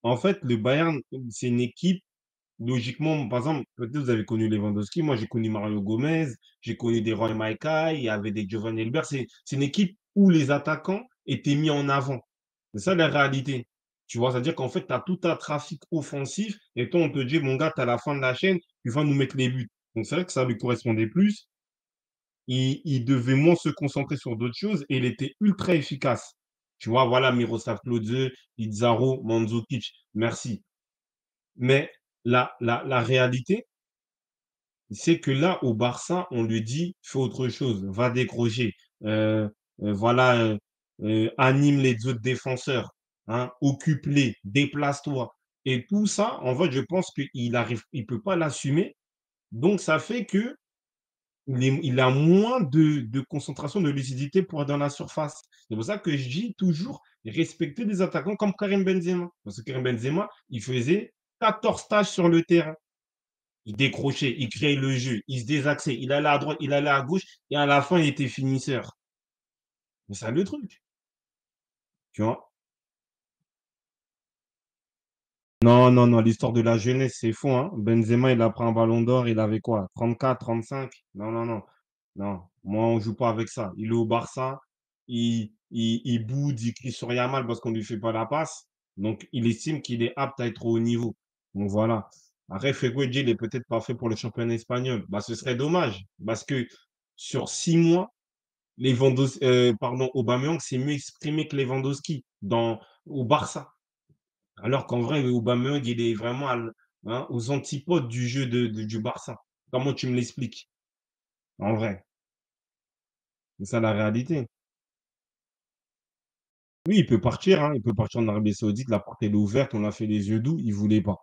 En fait, le Bayern, c'est une équipe. Logiquement, par exemple, peut-être vous avez connu Lewandowski, moi j'ai connu Mario Gomez, j'ai connu des Roy Maikai, il y avait des Giovanni Elber. C'est une équipe où les attaquants étaient mis en avant. C'est ça la réalité. Tu vois, c'est-à-dire qu'en fait, tu as tout un trafic offensif et toi, on te dit, mon gars, tu à la fin de la chaîne, tu vas nous mettre les buts. Donc c'est vrai que ça lui correspondait plus. Il devait moins se concentrer sur d'autres choses et il était ultra efficace. Tu vois, voilà, Miroslav Klose, Pizarro, Mandzukic, merci. Mais la réalité, c'est que là, au Barça, on lui dit, fais autre chose, va décrocher, euh, voilà, anime les autres défenseurs, hein, occupe-les, déplace-toi. Et tout ça, en fait, je pense il peut pas l'assumer. Donc, ça fait que il a moins de concentration, de lucidité pour être dans la surface. C'est pour ça que je dis toujours respecter des attaquants comme Karim Benzema. Parce que Karim Benzema, il faisait 14 stages sur le terrain. Il décrochait, il créait le jeu, il se désaxait, il allait à droite, il allait à gauche, et à la fin, il était finisseur. C'est ça le truc, tu vois. Non, non, non, l'histoire de la jeunesse, c'est faux, hein. Benzema, il a pris un ballon d'or, il avait quoi? 34, 35? Non, non, non. Non, moi, on joue pas avec ça. Il est au Barça, il boude, il crie sur Yamal parce qu'on lui fait pas la passe. Donc, il estime qu'il est apte à être au haut niveau. Donc, voilà. Après, Fekwe il est peut-être pas fait pour le championnat espagnol. Bah, ce serait dommage parce que sur 6 mois, Aubameyang s'est mieux exprimé que Lewandowski au Barça. Alors qu'en vrai, Aubameyang, il est vraiment hein, aux antipodes du jeu du Barça. Comment tu me l'expliques? En vrai, c'est ça la réalité. Oui, il peut partir, hein, il peut partir en Arabie Saoudite, la porte elle est ouverte, on a fait les yeux doux, il voulait pas.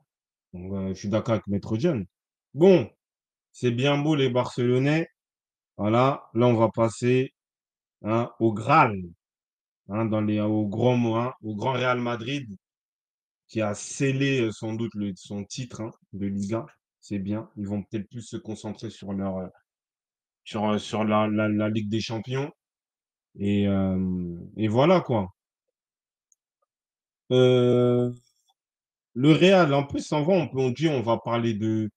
Donc, je suis d'accord avec Maître John. Bon, c'est bien beau les Barcelonais. Voilà, là on va passer hein, au Graal, hein, au grand mot, hein, au grand Real Madrid, qui a scellé sans doute son titre hein, de Liga. C'est bien. Ils vont peut-être plus se concentrer sur sur la Ligue des Champions. Et voilà quoi. Euh, le Real, en plus, en vrai, on dit on va parler de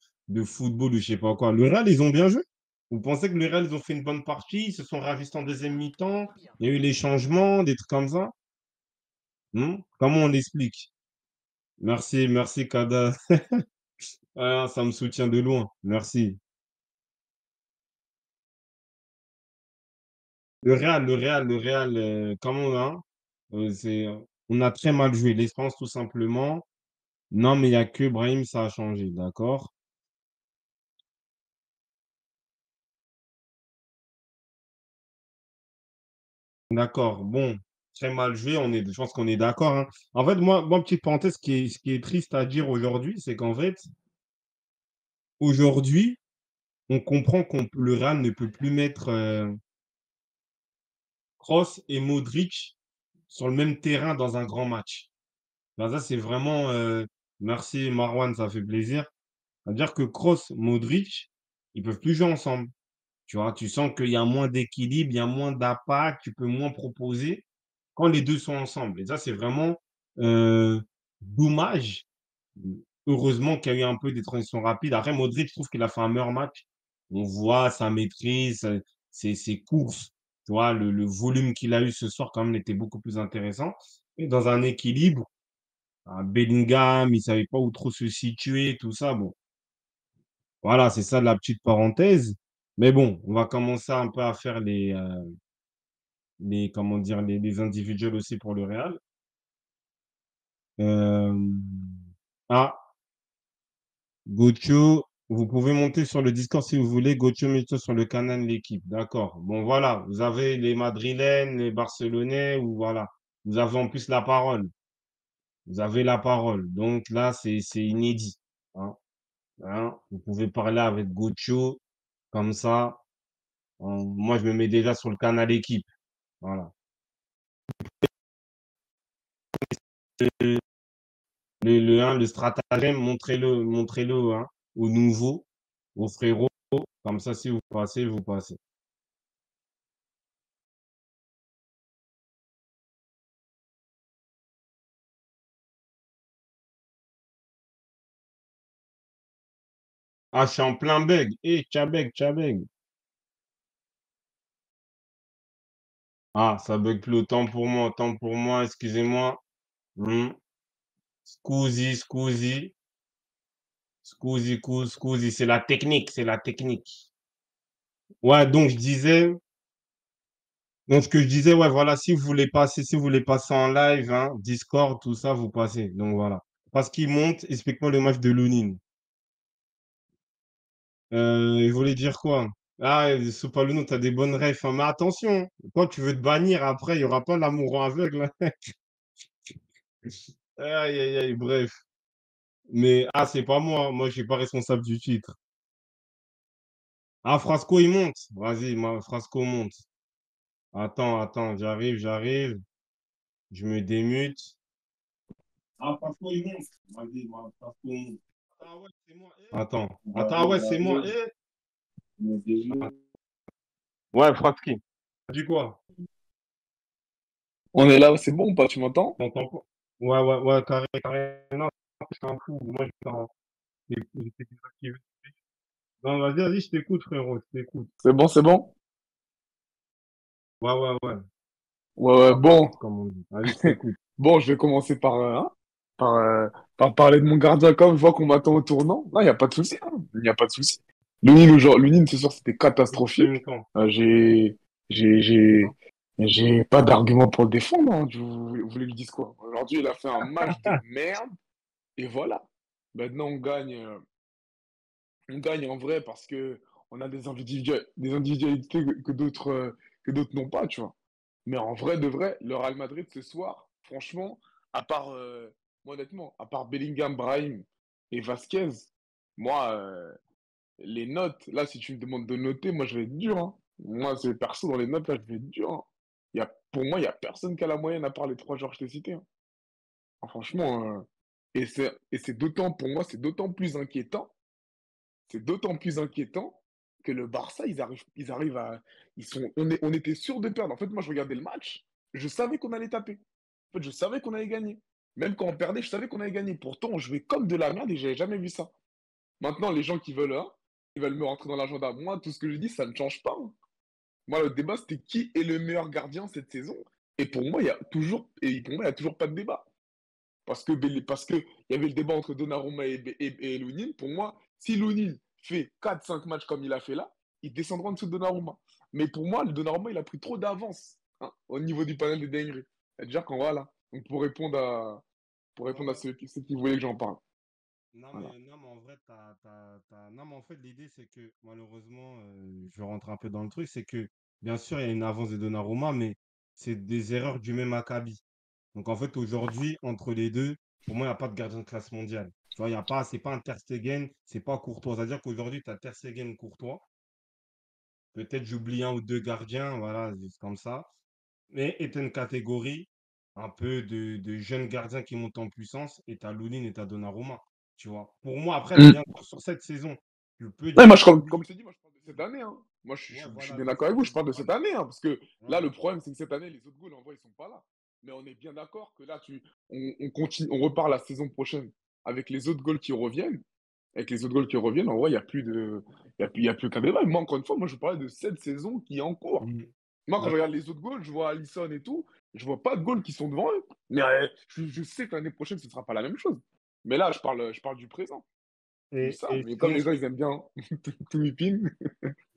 football ou je sais pas quoi. Le Real, ils ont bien joué. Vous pensez que le Real, ils ont fait une bonne partie, ils se sont rajustés en deuxième mi-temps, il y a eu les changements, des trucs comme ça. Comment on l'explique? Merci, merci Kada. Ah, ça me soutient de loin. Merci. Le Real, comment hein? On a très mal joué. L'Espagne, tout simplement. Non, mais il n'y a que Brahim, ça a changé, d'accord? D'accord, bon, très mal joué, je pense qu'on est d'accord, hein. En fait, moi, petite parenthèse, ce qui est triste à dire aujourd'hui, c'est qu'en fait, aujourd'hui, on comprend le Real ne peut plus mettre, Kroos et Modric sur le même terrain dans un grand match. Ben, ça, c'est vraiment, merci Marwan, ça fait plaisir. C'est-à-dire que Kroos, Modric, ils peuvent plus jouer ensemble. Tu vois? Tu sens qu'il y a moins d'équilibre, il y a moins d'impact, tu peux moins proposer quand les 2 sont ensemble et ça, c'est vraiment, dommage. Heureusement qu'il y a eu un peu des transitions rapides. Après Modric, je trouve qu'il a fait un meilleur match. On voit sa maîtrise, ses courses, tu vois? Le volume qu'il a eu ce soir quand même était beaucoup plus intéressant et dans un équilibre, Bellingham, il savait pas où trop se situer, tout ça, bon. Voilà, c'est ça la petite parenthèse. Mais bon, on va commencer un peu à faire les comment dire? Les individuels aussi pour le Real. Hem, ah, Gocho, vous pouvez monter sur le Discord si vous voulez. Gocho Mito sur le canal L'équipe. D'accord. Bon, voilà, vous avez les Madrilènes, les Barcelonais ou voilà. Vous avez en plus la parole. Vous avez la parole. Donc là, c'est inédit, hein, hein. Vous pouvez parler avec Gocho comme ça. Moi, je me mets déjà sur le canal Équipe. Voilà. Le stratagème, montrez-le, hein, aux nouveaux, aux frérots. Comme ça, si vous passez, vous passez. Ah, je suis en plein bug. Eh, Tchabeg, Tchabeg. Ah, ça bug plus autant pour moi, excusez-moi. Scusi, scusi, scusi, c'est la technique. Ouais, donc ce que je disais, ouais, voilà, si vous voulez passer en live, hein, Discord, tout ça, vous passez. Donc voilà. Parce qu'il monte, explique-moi le match de Lounine. Il voulait dire quoi? Ah, Soupalounou, t'as des bonnes refs, hein. Mais attention, quand tu veux te bannir après, il y aura pas l'amour aveugle, hein. Aïe, aïe, aïe, bref. Mais ah, c'est pas moi. Moi, je suis pas responsable du titre. Ah, Frasco, il monte. Vas-y, Frasco monte. Attends, j'arrive. Je me démute. Ah, Frasco, il monte. Vas-y, Frasco monte. Ah ouais, c'est moi. Attends, ah ouais, c'est moi. Ouais, Fraski. Tu dis quoi? On est là, c'est bon ou pas, tu m'entends? T'entends quoi? Ouais, carré. Non, je t'en fous. Moi, j'étais désactivé. Non, vas-y, je t'écoute, frérot, je t'écoute. C'est bon, c'est bon? Ouais. Ouais, ouais, Passe, bon. comme on dit. Vas-y, je t'écoute. Bon, je vais commencer par, euh, par parler de mon gardien comme je vois qu'on m'attend au tournant. Non, il n'y a pas de souci, hein. Il n'y a pas de souci. L'Unine, ce soir, c'était Deuxième catastrophique. mi-temps. Euh, j'ai, j'ai, j'ai, j'ai pas d'argument pour le défendre, hein. Vous voulez que je dise quoi? Aujourd'hui, il a fait un match de merde, et voilà. Maintenant, on gagne en vrai parce que on a des individualités que d'autres n'ont pas, tu vois. Mais en vrai de vrai, le Real Madrid ce soir, franchement, à part, moi, honnêtement, à part Bellingham, Brahim et Vasquez, moi, les notes, là, si tu me demandes de noter, moi, je vais être dur, hein. Moi, c'est perso dans les notes, là, je vais être dur, hein. Pour moi, il n'y a personne qui a la moyenne à part les trois joueurs que je t'ai cités, hein. Franchement, et c'est d'autant, pour moi, c'est d'autant plus inquiétant que le Barça, ils arrivent à. On était sûr de perdre. En fait, moi, je regardais le match, je savais qu'on allait taper. En fait, je savais qu'on allait gagner. Même quand on perdait, je savais qu'on allait gagner. Pourtant, on jouait comme de la merde et j'avais jamais vu ça. Maintenant, les gens qui veulent, hein, ils veulent me rentrer dans l'agenda. Moi, tout ce que je dis, ça ne change pas, hein. Moi, le débat, c'était qui est le meilleur gardien cette saison. Et pour moi, il y a toujours pas de débat. Parce que il y avait le débat entre Donnarumma et Lunin. Pour moi, si Lunin fait 4-5 matchs comme il a fait là, il descendra en dessous de Donnarumma. Mais pour moi, le Donnarumma, il a pris trop d'avance, hein, au niveau du panel des dingueries. C'est-à-dire qu'en voilà. Donc pour répondre à Ouais. ceux qui voulaient que j'en parle. Voilà. Non, mais en vrai, non, mais en fait, l'idée, c'est que malheureusement, je rentre un peu dans le truc, c'est que bien sûr, il y a une avance de Donnarumma, mais c'est des erreurs du même acabit. Donc en fait, aujourd'hui, entre les deux, pour moi, il n'y a pas de gardien de classe mondiale. Tu vois, il y a pas, c'est pas un Ter Stegen, c'est pas Courtois. C'est-à-dire qu'aujourd'hui, tu as Ter Stegen, Courtois. Peut-être j'oublie un ou deux gardiens, voilà, juste comme ça. Mais est une catégorie un peu de jeunes gardiens qui montent en puissance et t'as Lounine et t'as Donnarumma, tu vois. Pour moi, après, Mm. bien sûr, sur cette saison, je peux Ouais, dire moi, que comme je t'ai dit, moi, je parle de cette année. Hein. Moi, ouais, je suis voilà, bien de d'accord cette avec vous, je saison, parle de cette voilà. année. Hein, parce que là, le Voilà. problème, c'est que cette année, les autres goals, en vrai, ils sont pas là. Mais on est bien d'accord que là, on continue, on repart la saison prochaine avec les autres goals qui reviennent. Avec les autres goals qui reviennent, en vrai, il n'y a plus de. Il y a plus qu'un débat. Moi, encore une fois, moi, je parlais de cette saison qui est en cours. Mhm. Moi, quand Bah, je regarde les autres goals, je vois Alisson et tout, je vois pas de goals qui sont devant eux. Mais je sais que l'année prochaine, ce sera pas la même chose. Mais là, je parle du présent. Du ça. et Mais comme sinon, les gens, ils aiment bien tout whipping.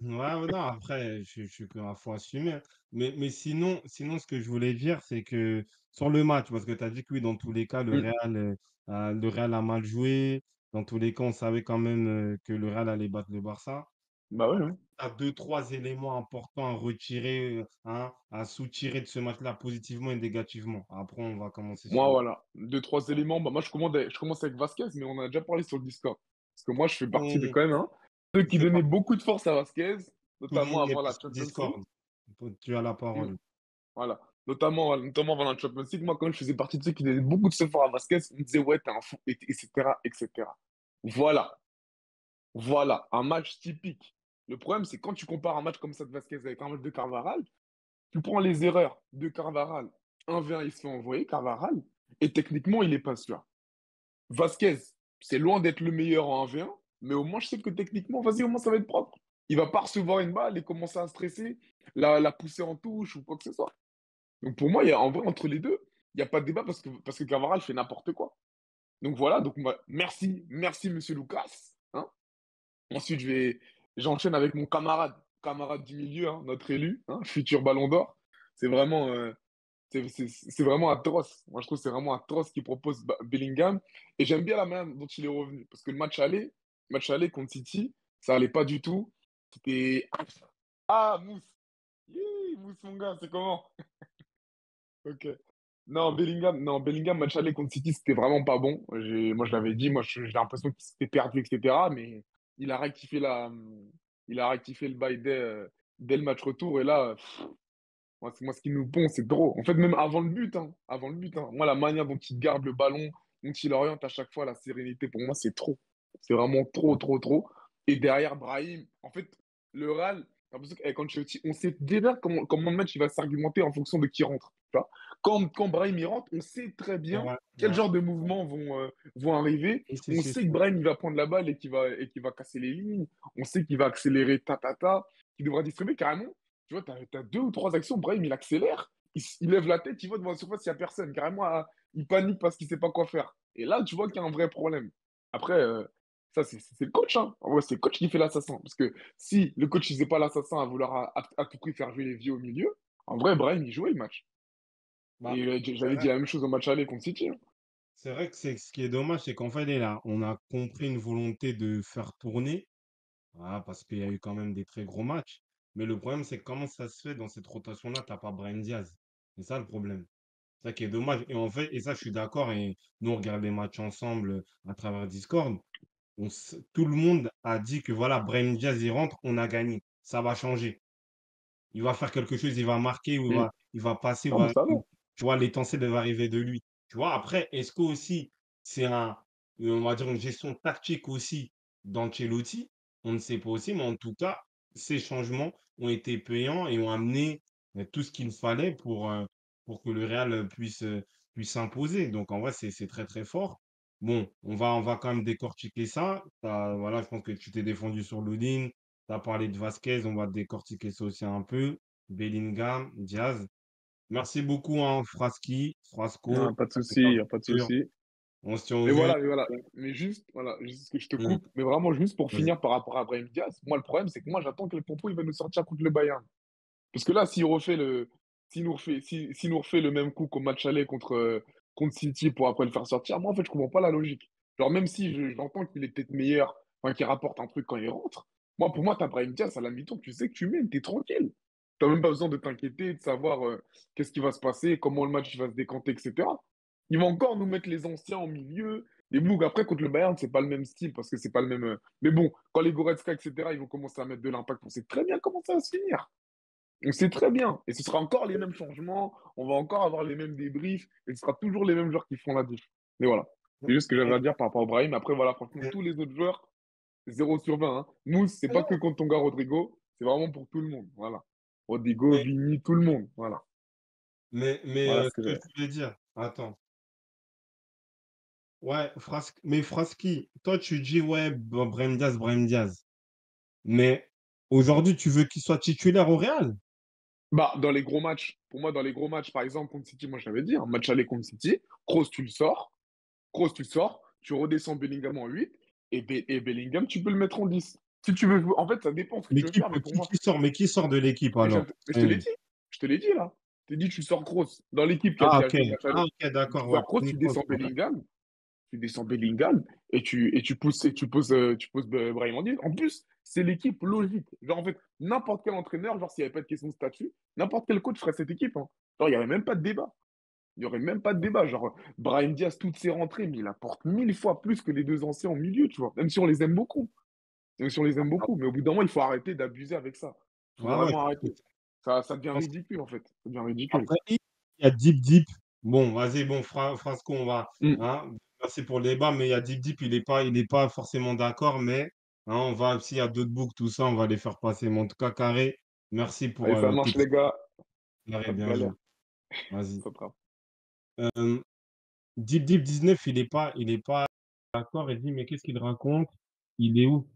ouais, ouais, non, après, je suis à faut assumer, hein. Mais sinon, ce que je voulais dire, c'est que sur le match, parce que tu as dit que oui, dans tous les cas, le Real a mal joué. Dans tous les cas, on savait quand même que le Real allait battre le Barça. Bah ouais, hein. Tu as deux, trois éléments importants à retirer, hein, à soutirer de ce match-là, positivement et négativement. Après, on va commencer sur Moi, le. voilà. Deux, trois éléments. Bah, moi, je commence avec Vasquez, mais on en a déjà parlé sur le Discord. Parce que moi, je fais partie de On, quand même, hein, ceux on qui fait pas donnaient beaucoup de force à Vasquez, tout le notamment monde n'est avant pas la sur Champions League. Discord. Tu as la Mm. parole. Voilà. Notamment avant la Champions League, moi, quand même, je faisais partie de ceux qui donnaient beaucoup de force à Vasquez. On me disait, ouais, t'es un fou, etc., etc. Voilà. Voilà. Un match typique. Le problème, c'est quand tu compares un match comme ça de Vasquez avec un match de Carvajal, tu prends les erreurs de Carvajal. 1v1, il se fait envoyer, Carvajal, et techniquement, il est pas sûr. Vasquez, c'est loin d'être le meilleur en 1v1, mais au moins, je sais que techniquement, vas-y, au moins, ça va être propre. Il va pas recevoir une balle et commencer à stresser, la pousser en touche ou quoi que ce soit. Donc pour moi, en vrai, entre les deux, il n'y a pas de débat parce que Carvajal fait n'importe quoi. Donc voilà, donc merci, monsieur Lucas. Hein. Ensuite, j'enchaîne avec mon camarade du milieu, hein, notre élu, hein, futur Ballon d'Or. C'est vraiment, c'est vraiment atroce. Moi, je trouve que c'est vraiment atroce ce qu'il propose Bellingham. Et j'aime bien la manière dont il est revenu. Parce que match aller contre City, ça allait pas du tout. C'était. Ah, Mousse! Mousse, mon gars, c'est comment? Ok. Non, Bellingham, match aller contre City, c'était vraiment pas bon. Moi, je l'avais dit, moi, j'ai l'impression qu'il s'était perdu, etc. Mais il a rectifié il a rectifié le bail dès le match retour. Et là, moi, ce qui nous pond, c'est trop. En fait, même avant le but, hein, avant le but, hein. Moi, la manière dont il garde le ballon, dont il oriente à chaque fois la sérénité, pour moi, c'est trop. C'est vraiment trop, trop, trop. Et derrière Brahim, en fait, le Real, j'ai l'impression qu'avec Ancelotti, on sait déjà comment le match il va s'argumenter en fonction de qui rentre. Tu vois. Quand Brahim y rentre, on sait très bien Ouais, quel ouais. genre de mouvements vont arriver. Et c'est On c'est sait que sûr. Brahim il va prendre la balle et qu'il va casser les lignes. On sait qu'il va accélérer qu'il devra distribuer carrément. Tu vois, tu as deux ou trois actions, Brahim, il accélère, il lève la tête, il voit devant la surface, il n'y a personne. Carrément, il panique parce qu'il ne sait pas quoi faire. Et là, tu vois qu'il y a un vrai problème. Après, ça, c'est le coach. Hein. En vrai, c'est le coach qui fait l'assassin. Parce que si le coach ne faisait pas l'assassin à vouloir à tout prix faire jouer les vieux au milieu, en vrai, Brahim, il jouait le match. Bah, Et c'est j'avais vrai, dit la même chose au match aller contre City. Hein. c'est vrai que ce qui est dommage, c'est qu'en fait, là, on a compris une volonté de faire tourner, voilà, parce qu'il y a eu quand même des très gros matchs. Mais le problème, c'est comment ça se fait dans cette rotation-là, t'as pas Brahim Diaz. C'est ça le problème. C'est ça qui est dommage. Et en fait, et ça, je suis d'accord, et nous, on regarde les matchs ensemble à travers Discord. Tout le monde a dit que voilà, Brahim Diaz, il rentre, on a gagné. Ça va changer. Il va faire quelque chose, il va marquer, ou Mm. il va passer, Non, mais ça va. tu vois, l'étincelle va arriver de lui. Tu vois, après, est-ce que aussi c'est on va dire une gestion tactique aussi d'Ancelotti? On ne sait pas aussi, mais en tout cas, ces changements ont été payants et ont amené tout ce qu'il fallait pour que le Real puisse s'imposer. Donc, en vrai, c'est très, très fort. Bon, on va quand même décortiquer ça. Voilà, je pense que tu t'es défendu sur Lodin. Tu as parlé de Vasquez, on va décortiquer ça aussi un peu. Bellingham, Diaz. Merci beaucoup, hein, Frasco, Non, pas de ta souci, pas de candidature. souci. On se tient au jeu. Mais voilà. Juste que je te Mm. coupe. Mais vraiment, juste pour Vas-y. finir par rapport à Brahim Diaz, moi, le problème, c'est que moi, j'attends que le Pompo, il va nous sortir contre le Bayern. Parce que là, s'il nous refait le même coup qu'au match aller contre City pour après le faire sortir, moi, en fait, je comprends pas la logique. Genre, même si j'entends qu'il est peut-être meilleur, enfin, qu'il rapporte un truc quand il rentre, moi, pour moi, t'as Brahim Diaz à la mi-temps, tu sais que tu mènes, t'es tranquille. T'as même pas besoin de t'inquiéter, de savoir qu'est-ce qui va se passer, comment le match va se décanter, etc. Ils vont encore nous mettre les anciens au milieu. Les Boug, après, contre le Bayern, c'est pas le même style parce que c'est pas le même. Mais bon, quand les Goretzka, etc., ils vont commencer à mettre de l'impact, on sait très bien comment ça va se finir. On sait très bien. Et ce sera encore les mêmes changements. On va encore avoir les mêmes débriefs. Et ce sera toujours les mêmes joueurs qui font la diff. Mais voilà. C'est juste ce que j'avais à dire par rapport au Brahim. Après, voilà, franchement, tous les autres joueurs, 0/20. Hein. Mousse, c'est pas que Non, contre ton gars Rodrigo. C'est vraiment pour tout le monde. Voilà. Rodrigo, mais, Vini, tout le monde. Voilà. Voilà ce que ce que j'ai. je voulais dire, attends. Ouais, mais Fraski, toi, tu dis, ouais, Brahim Diaz, Brahim Diaz. Mais aujourd'hui, tu veux qu'il soit titulaire au Real? Bah, dans les gros matchs, pour moi, dans les gros matchs, par exemple, contre City, moi, je l'avais dit, un match aller contre City, Kroos, tu le sors. Kroos, tu le sors. Tu redescends Bellingham en 8. Et Bellingham, tu peux le mettre en 10. Si tu veux jouer. En fait, ça dépend ce que tu veux faire. Mais pour moi, Mais qui sort de l'équipe Mais alors? je te l'ai dit. Je te l'ai dit, là. Je t'ai dit, tu sors Kroos. Dans l'équipe Ah, qui a ok. joué le match aller. Ah, ok, Tu d'accord. Ouais, sors Kroos, Toni Kroos, ouais. Tu descends Bellingham et tu poses Brahim en 10. En plus, c'est l'équipe logique. Genre, en fait, n'importe quel entraîneur, genre, s'il n'y avait pas de question de statut, n'importe quel coach ferait cette équipe. Hein. Genre, il n'y aurait même pas de débat. Il n'y aurait même pas de débat. Genre, Brahim Diaz, toutes ses rentrées, mais il apporte 1000 fois plus que les deux anciens au milieu, tu vois. Même si on les aime beaucoup. Même si on les aime beaucoup. Mais au bout d'un moment, il faut arrêter d'abuser avec ça. Il faut Ouais, ouais, vraiment je arrêter. Ça devient pense. ridicule, en fait. Ça devient ridicule. Après, il y a Deep Deep. Bon, vas-y, bon, Frasco, on va. Mm. Hein, merci pour le débat, mais il y a Deep Deep, il est pas forcément d'accord, mais hein, on va, s'il y a d'autres books, tout ça, on va les faire passer. Mais en tout cas, Carré, merci pour Allez, ça tes marche, les petits gars. Carré, Pas de bien joué. galère. Vas-y. Ça te rappe. Euh, Deep Deep 19, il est pas d'accord. Il dit, mais qu'est-ce qu'il raconte? Il est où?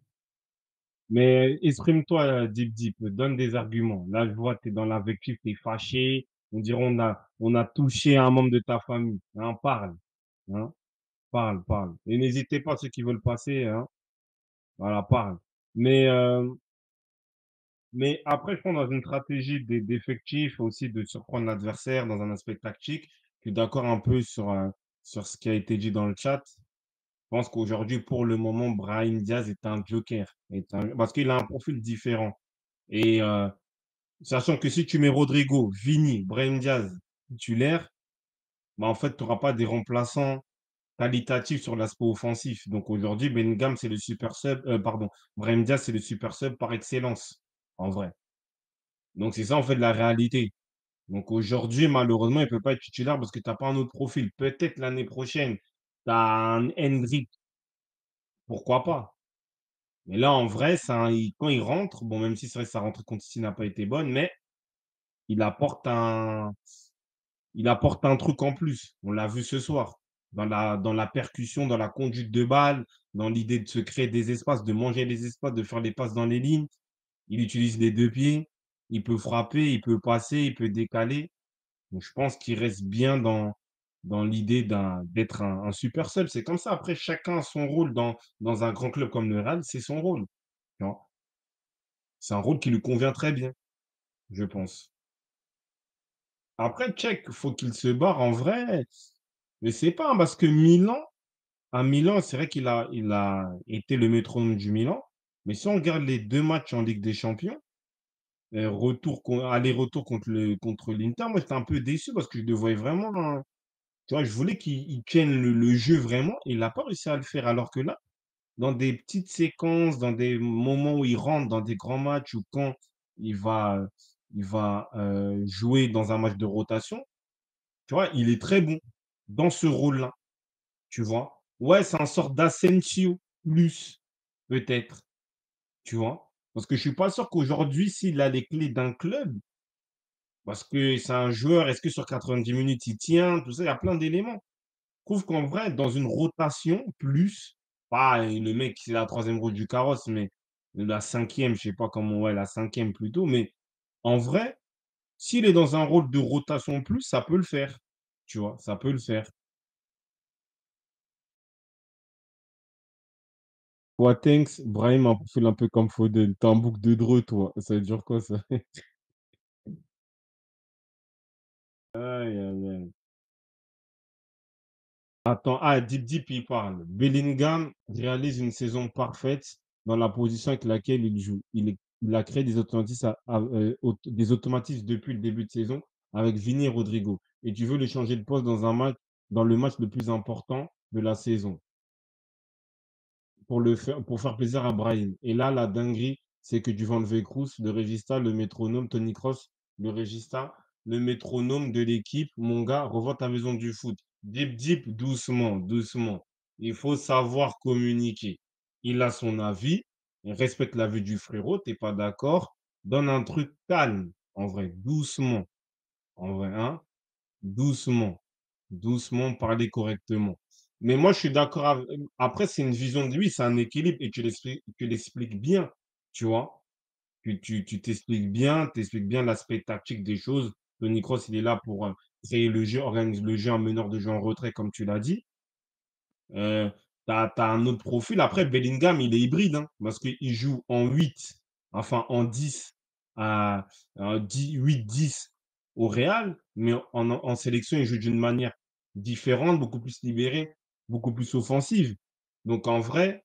Mais exprime-toi, Deep Deep, donne des arguments. Là, je vois, tu es dans l'invectif, tu es fâché. On dirait on a touché un membre de ta famille. Hein, parle. Hein, parle, parle. Et n'hésitez pas, ceux qui veulent passer, hein, voilà, parle. Mais, euh, mais après, je pense dans une stratégie d'effectif, aussi de surprendre l'adversaire dans un aspect tactique. Je suis d'accord un peu sur ce qui a été dit dans le chat. Je pense qu'aujourd'hui, pour le moment, Brahim Diaz est un joker. Parce qu'il a un profil différent. Et sachant que si tu mets Rodrigo, Vini, Brahim Diaz titulaire, bah en fait, tu n'auras pas des remplaçants qualitatifs sur l'aspect offensif. Donc aujourd'hui, Bellingham, c'est le super sub, pardon, Brahim Diaz, c'est le super sub par excellence, en vrai. Donc c'est ça, en fait, la réalité. Donc aujourd'hui, malheureusement, il ne peut pas être titulaire parce que tu n'as pas un autre profil. Peut-être l'année prochaine, tu as un Hendrick, pourquoi pas. Mais là, en vrai, quand il rentre, bon, même si c'est vrai que sa rentrée contre City n'a pas été bonne, mais il apporte il apporte un truc en plus. On l'a vu ce soir. Dans la percussion, dans la conduite de balle, dans l'idée de se créer des espaces, de manger les espaces, de faire des passes dans les lignes. Il utilise les deux pieds. Il peut frapper, il peut passer, il peut décaler. Donc, je pense qu'il reste bien dans l'idée d'être un super sub. C'est comme ça. Après, chacun a son rôle dans un grand club comme le Real. C'est son rôle. Tu vois. C'est un rôle qui lui convient très bien, je pense. Après, Tchèque, faut qu'il se barre en vrai. Mais c'est pas, hein, parce que à Milan, c'est vrai il a été le métronome du Milan. Mais si on regarde les deux matchs en Ligue des Champions, aller-retour contre l'Inter, moi j'étais un peu déçu parce que je le voyais vraiment, hein, tu vois, je voulais qu'il tienne le jeu vraiment et il n'a pas réussi à le faire. Alors que là, dans des petites séquences, dans des moments où il rentre dans des grands matchs ou quand il va, il va jouer dans un match de rotation, tu vois, il est très bon dans ce rôle-là, tu vois. Ouais, c'est un sort d'Asensio plus, peut-être, tu vois. Parce que je suis pas sûr qu'aujourd'hui, s'il a les clés d'un club, parce que c'est un joueur, est-ce que sur 90 minutes, il tient, tout ça, il y a plein d'éléments. Je trouve qu'en vrai, dans une rotation, plus, pas le mec, c'est la troisième roue du carrosse, mais la cinquième, je sais pas comment, ouais, la cinquième plutôt, mais en vrai, s'il est dans un rôle de rotation plus, ça peut le faire, tu vois, ça peut le faire. Boateng, Brahim, un profil un peu comme Foden. T'as un bouc de Dreux, toi. Ça dure quoi, ça? Aïe, aïe, aïe. Attends, ah, Deep Deep, il parle. Bellingham réalise une saison parfaite dans la position avec laquelle il joue. Il est il a créé des automatismes depuis le début de saison avec Vini et Rodrigo et tu veux le changer de poste dans le match le plus important de la saison pour faire plaisir à Brahim et là, la dinguerie, c'est que du Van de Cruz, le régista, le métronome, Tony Kroos, le régista, le métronome de l'équipe, mon gars, revois ta maison du foot. Dip, dip, doucement, doucement. Il faut savoir communiquer. Il a son avis, il respecte l'avis du frérot, tu pas d'accord, donne un truc calme, en vrai, doucement, en vrai, hein, doucement, doucement, parler correctement. Mais moi, je suis d'accord après, c'est une vision de lui, c'est un équilibre et tu l'expliques bien, tu vois? Tu t'expliques bien l'aspect tactique des choses. Tony Kroos, il est là pour, créer le jeu, organise le jeu, un meneur de jeu en retrait, comme tu l'as dit. Tu as un autre profil. Après, Bellingham, il est hybride, hein, parce qu'il joue en 8, enfin en 10, à 8-10 au Real, mais en sélection, il joue d'une manière différente, beaucoup plus libérée, beaucoup plus offensive. Donc en vrai,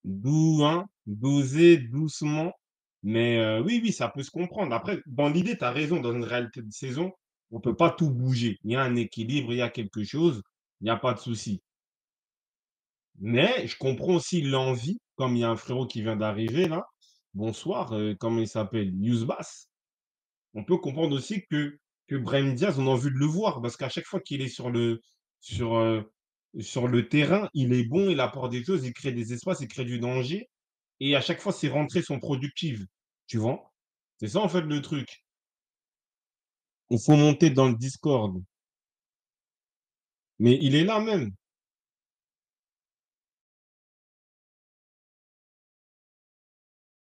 hein, doser doucement, mais oui, oui, ça peut se comprendre. Après, dans l'idée, tu as raison, dans une réalité de saison, on peut pas tout bouger. Il y a un équilibre, il y a quelque chose, il y a pas de souci. Mais je comprends aussi l'envie, comme il y a un frérot qui vient d'arriver là. Bonsoir, comment il s'appelle? Yousbas. On peut comprendre aussi que Brahim Diaz, on a envie de le voir parce qu'à chaque fois qu'il est sur, sur le terrain, il est bon, il apporte des choses, il crée des espaces, il crée du danger et à chaque fois, ses rentrées sont productives, tu vois? C'est ça, en fait, le truc. Il faut monter dans le Discord, mais il est là même.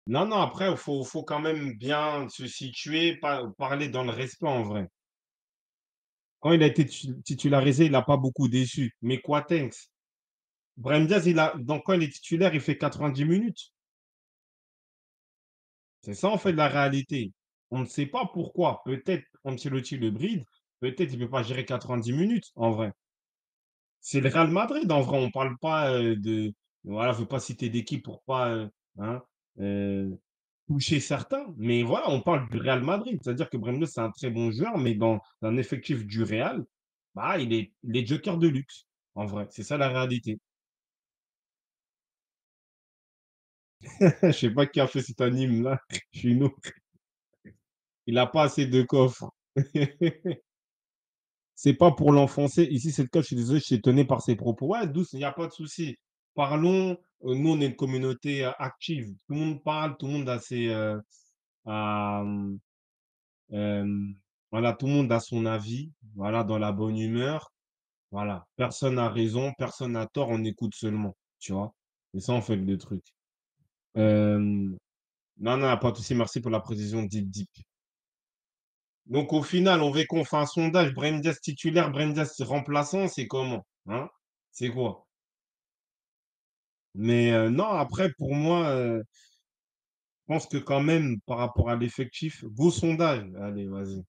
Non, non, après, il faut quand même bien se situer, parler dans le respect, en vrai. Quand il a été titularisé, il n'a pas beaucoup déçu. Mais Quatenks, Brahim Diaz, donc quand il est titulaire, il fait 90 minutes. C'est ça, en fait, la réalité. On ne sait pas pourquoi. Peut-être Ancelotti le bride, peut-être il ne peut pas gérer 90 minutes, en vrai. C'est le Real Madrid, en vrai. On ne parle pas de. Voilà, je ne veux pas citer d'équipe pour pas hein, euh, toucher certains. Mais voilà, on parle du Real Madrid. C'est-à-dire que Brahim Diaz, c'est un très bon joueur, mais dans un effectif du Real, bah, il est joker de luxe, en vrai. C'est ça la réalité. Je sais pas qui a fait cet anime-là. Je suis nous. Il a pas assez de coffre. C'est pas pour l'enfoncer. Ici, c'est le cas. Je suis désolé, je suis étonné par ses propos. Ouais, douce, il n'y a pas de souci. Parlons. Nous, on est une communauté active. Tout le monde parle, tout le monde a a, voilà, tout le monde a son avis. Voilà, dans la bonne humeur. Voilà. Personne n'a raison, personne n'a tort. On écoute seulement. Tu vois? C'est ça, en fait, le truc. Euh, non, non, pas de souci. Merci pour la précision deep, deep. Donc au final, on veut qu'on fasse un sondage, Brahim Diaz titulaire, Brahim Diaz remplaçant, c'est comment? Hein? C'est quoi? Mais non, après, pour moi, je pense que quand même, par rapport à l'effectif, vos sondages, allez, vas-y.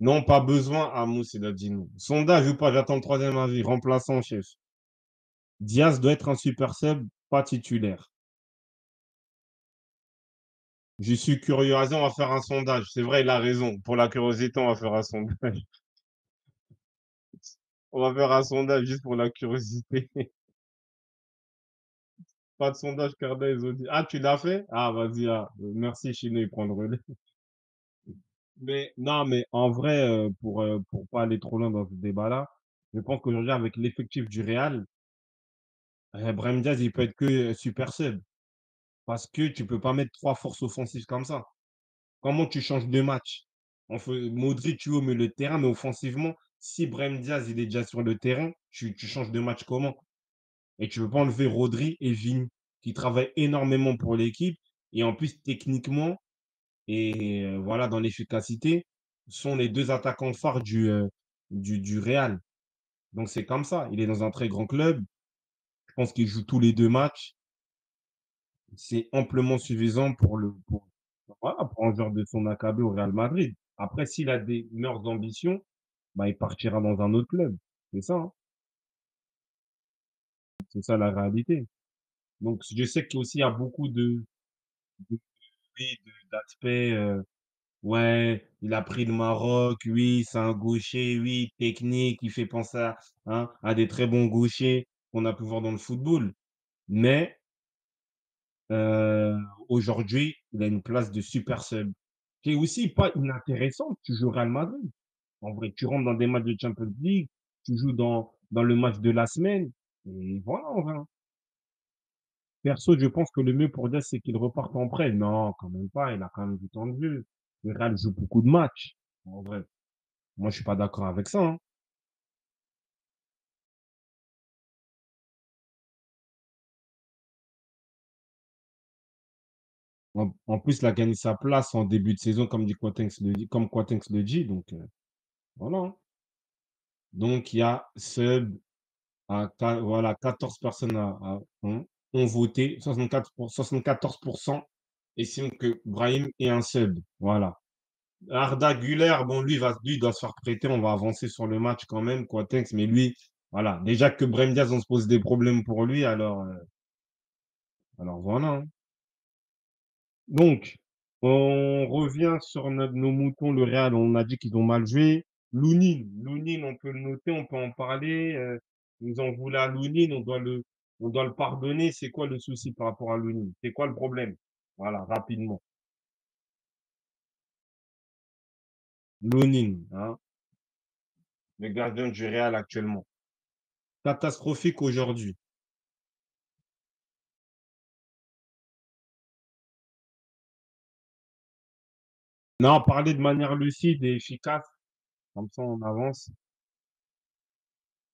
Non, pas besoin, Amou, c'est Dadino. Sondage ou pas, j'attends le troisième avis. Remplaçant, chef. Diaz doit être un super sub, pas titulaire. Je suis curieux, vas-y, on va faire un sondage. C'est vrai, il a raison. Pour la curiosité, on va faire un sondage. On va faire un sondage juste pour la curiosité. Pas de sondage Carda et Zodi. Ah, tu l'as fait? Ah, vas-y, ah, merci Chino, il prend le relais. Mais non, mais en vrai, pour pas aller trop loin dans ce débat-là, je pense qu'aujourd'hui, avec l'effectif du Real, Brahim Diaz, il peut être que super sub. Parce que tu peux pas mettre trois forces offensives comme ça. Comment tu changes de match? Modric, tu vois, au milieu de terrain, mais offensivement, si Brahim Diaz, il est déjà sur le terrain, tu changes de match comment? Et tu peux pas enlever Rodri et Vini, qui travaillent énormément pour l'équipe. Et en plus, techniquement, et voilà, dans l'efficacité, sont les 2 attaquants phares du Real. Donc c'est comme ça. Il est dans un très grand club. Je pense qu'il joue tous les 2 matchs. C'est amplement suffisant voilà, pour un joueur de son acabit au Real Madrid. Après, s'il a des meilleures ambitions, bah, il partira dans un autre club. C'est ça, hein. C'est ça la réalité. Donc je sais qu'aussi il y a beaucoup de oui, de d'aspect, ouais, il a pris le Maroc, oui, c'est un gaucher, oui, technique, il fait penser à des très bons gauchers qu'on a pu voir dans le football. Mais, heu, aujourd'hui, il a une place de super sub, qui est aussi pas inintéressante. Tu joues au Real Madrid. En vrai, tu rentres dans des matchs de Champions League, tu joues dans le match de la semaine et voilà, en vrai, hein. Perso, je pense que le mieux pour Diaz, c'est qu'il reparte en prêt. Non, quand même pas, il a quand même du temps de jeu. Le Real joue beaucoup de matchs, en vrai. Moi, je suis pas d'accord avec ça, hein. En plus, il a gagné sa place en début de saison, comme Quatenx le dit, donc voilà, hein. Donc il y a Seb à qua voilà, 14 personnes ont voté, 74 estiment que Brahim est un sub, voilà. Arda Güler, bon, lui doit se faire prêter, on va avancer sur le match quand même, Quatenx, mais lui, voilà, déjà que Brahim Diaz, on se pose des problèmes pour lui, alors voilà, hein. Donc, on revient sur nos moutons, le Real, on a dit qu'ils ont mal joué. Lounine, on peut le noter, on peut en parler. Ils en voulaient à Lounine, on doit le pardonner. C'est quoi le souci par rapport à Lounine? C'est quoi le problème? Voilà, rapidement. Lounine, hein, le gardien du Real actuellement. Catastrophique aujourd'hui. Non, parler de manière lucide et efficace, comme ça on avance.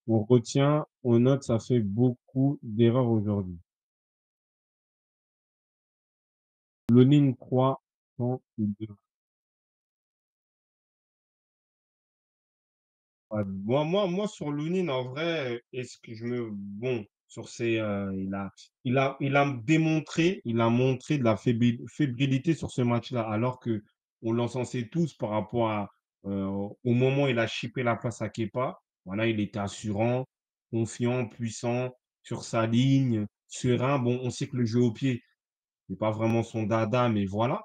On retient, on note, ça fait beaucoup d'erreurs aujourd'hui. Lounine 3 quand il Ouais, moi sur Lounine en vrai, est-ce que je me bon, sur ses, il a démontré, il a montré de la fébrilité sur ce match-là, alors qu'on l'encensait tous par rapport au moment où il a chippé la place à Kepa. Voilà, il était assurant, confiant, puissant, sur sa ligne, serein. Bon, on sait que le jeu au pied, c'est pas vraiment son dada, mais voilà.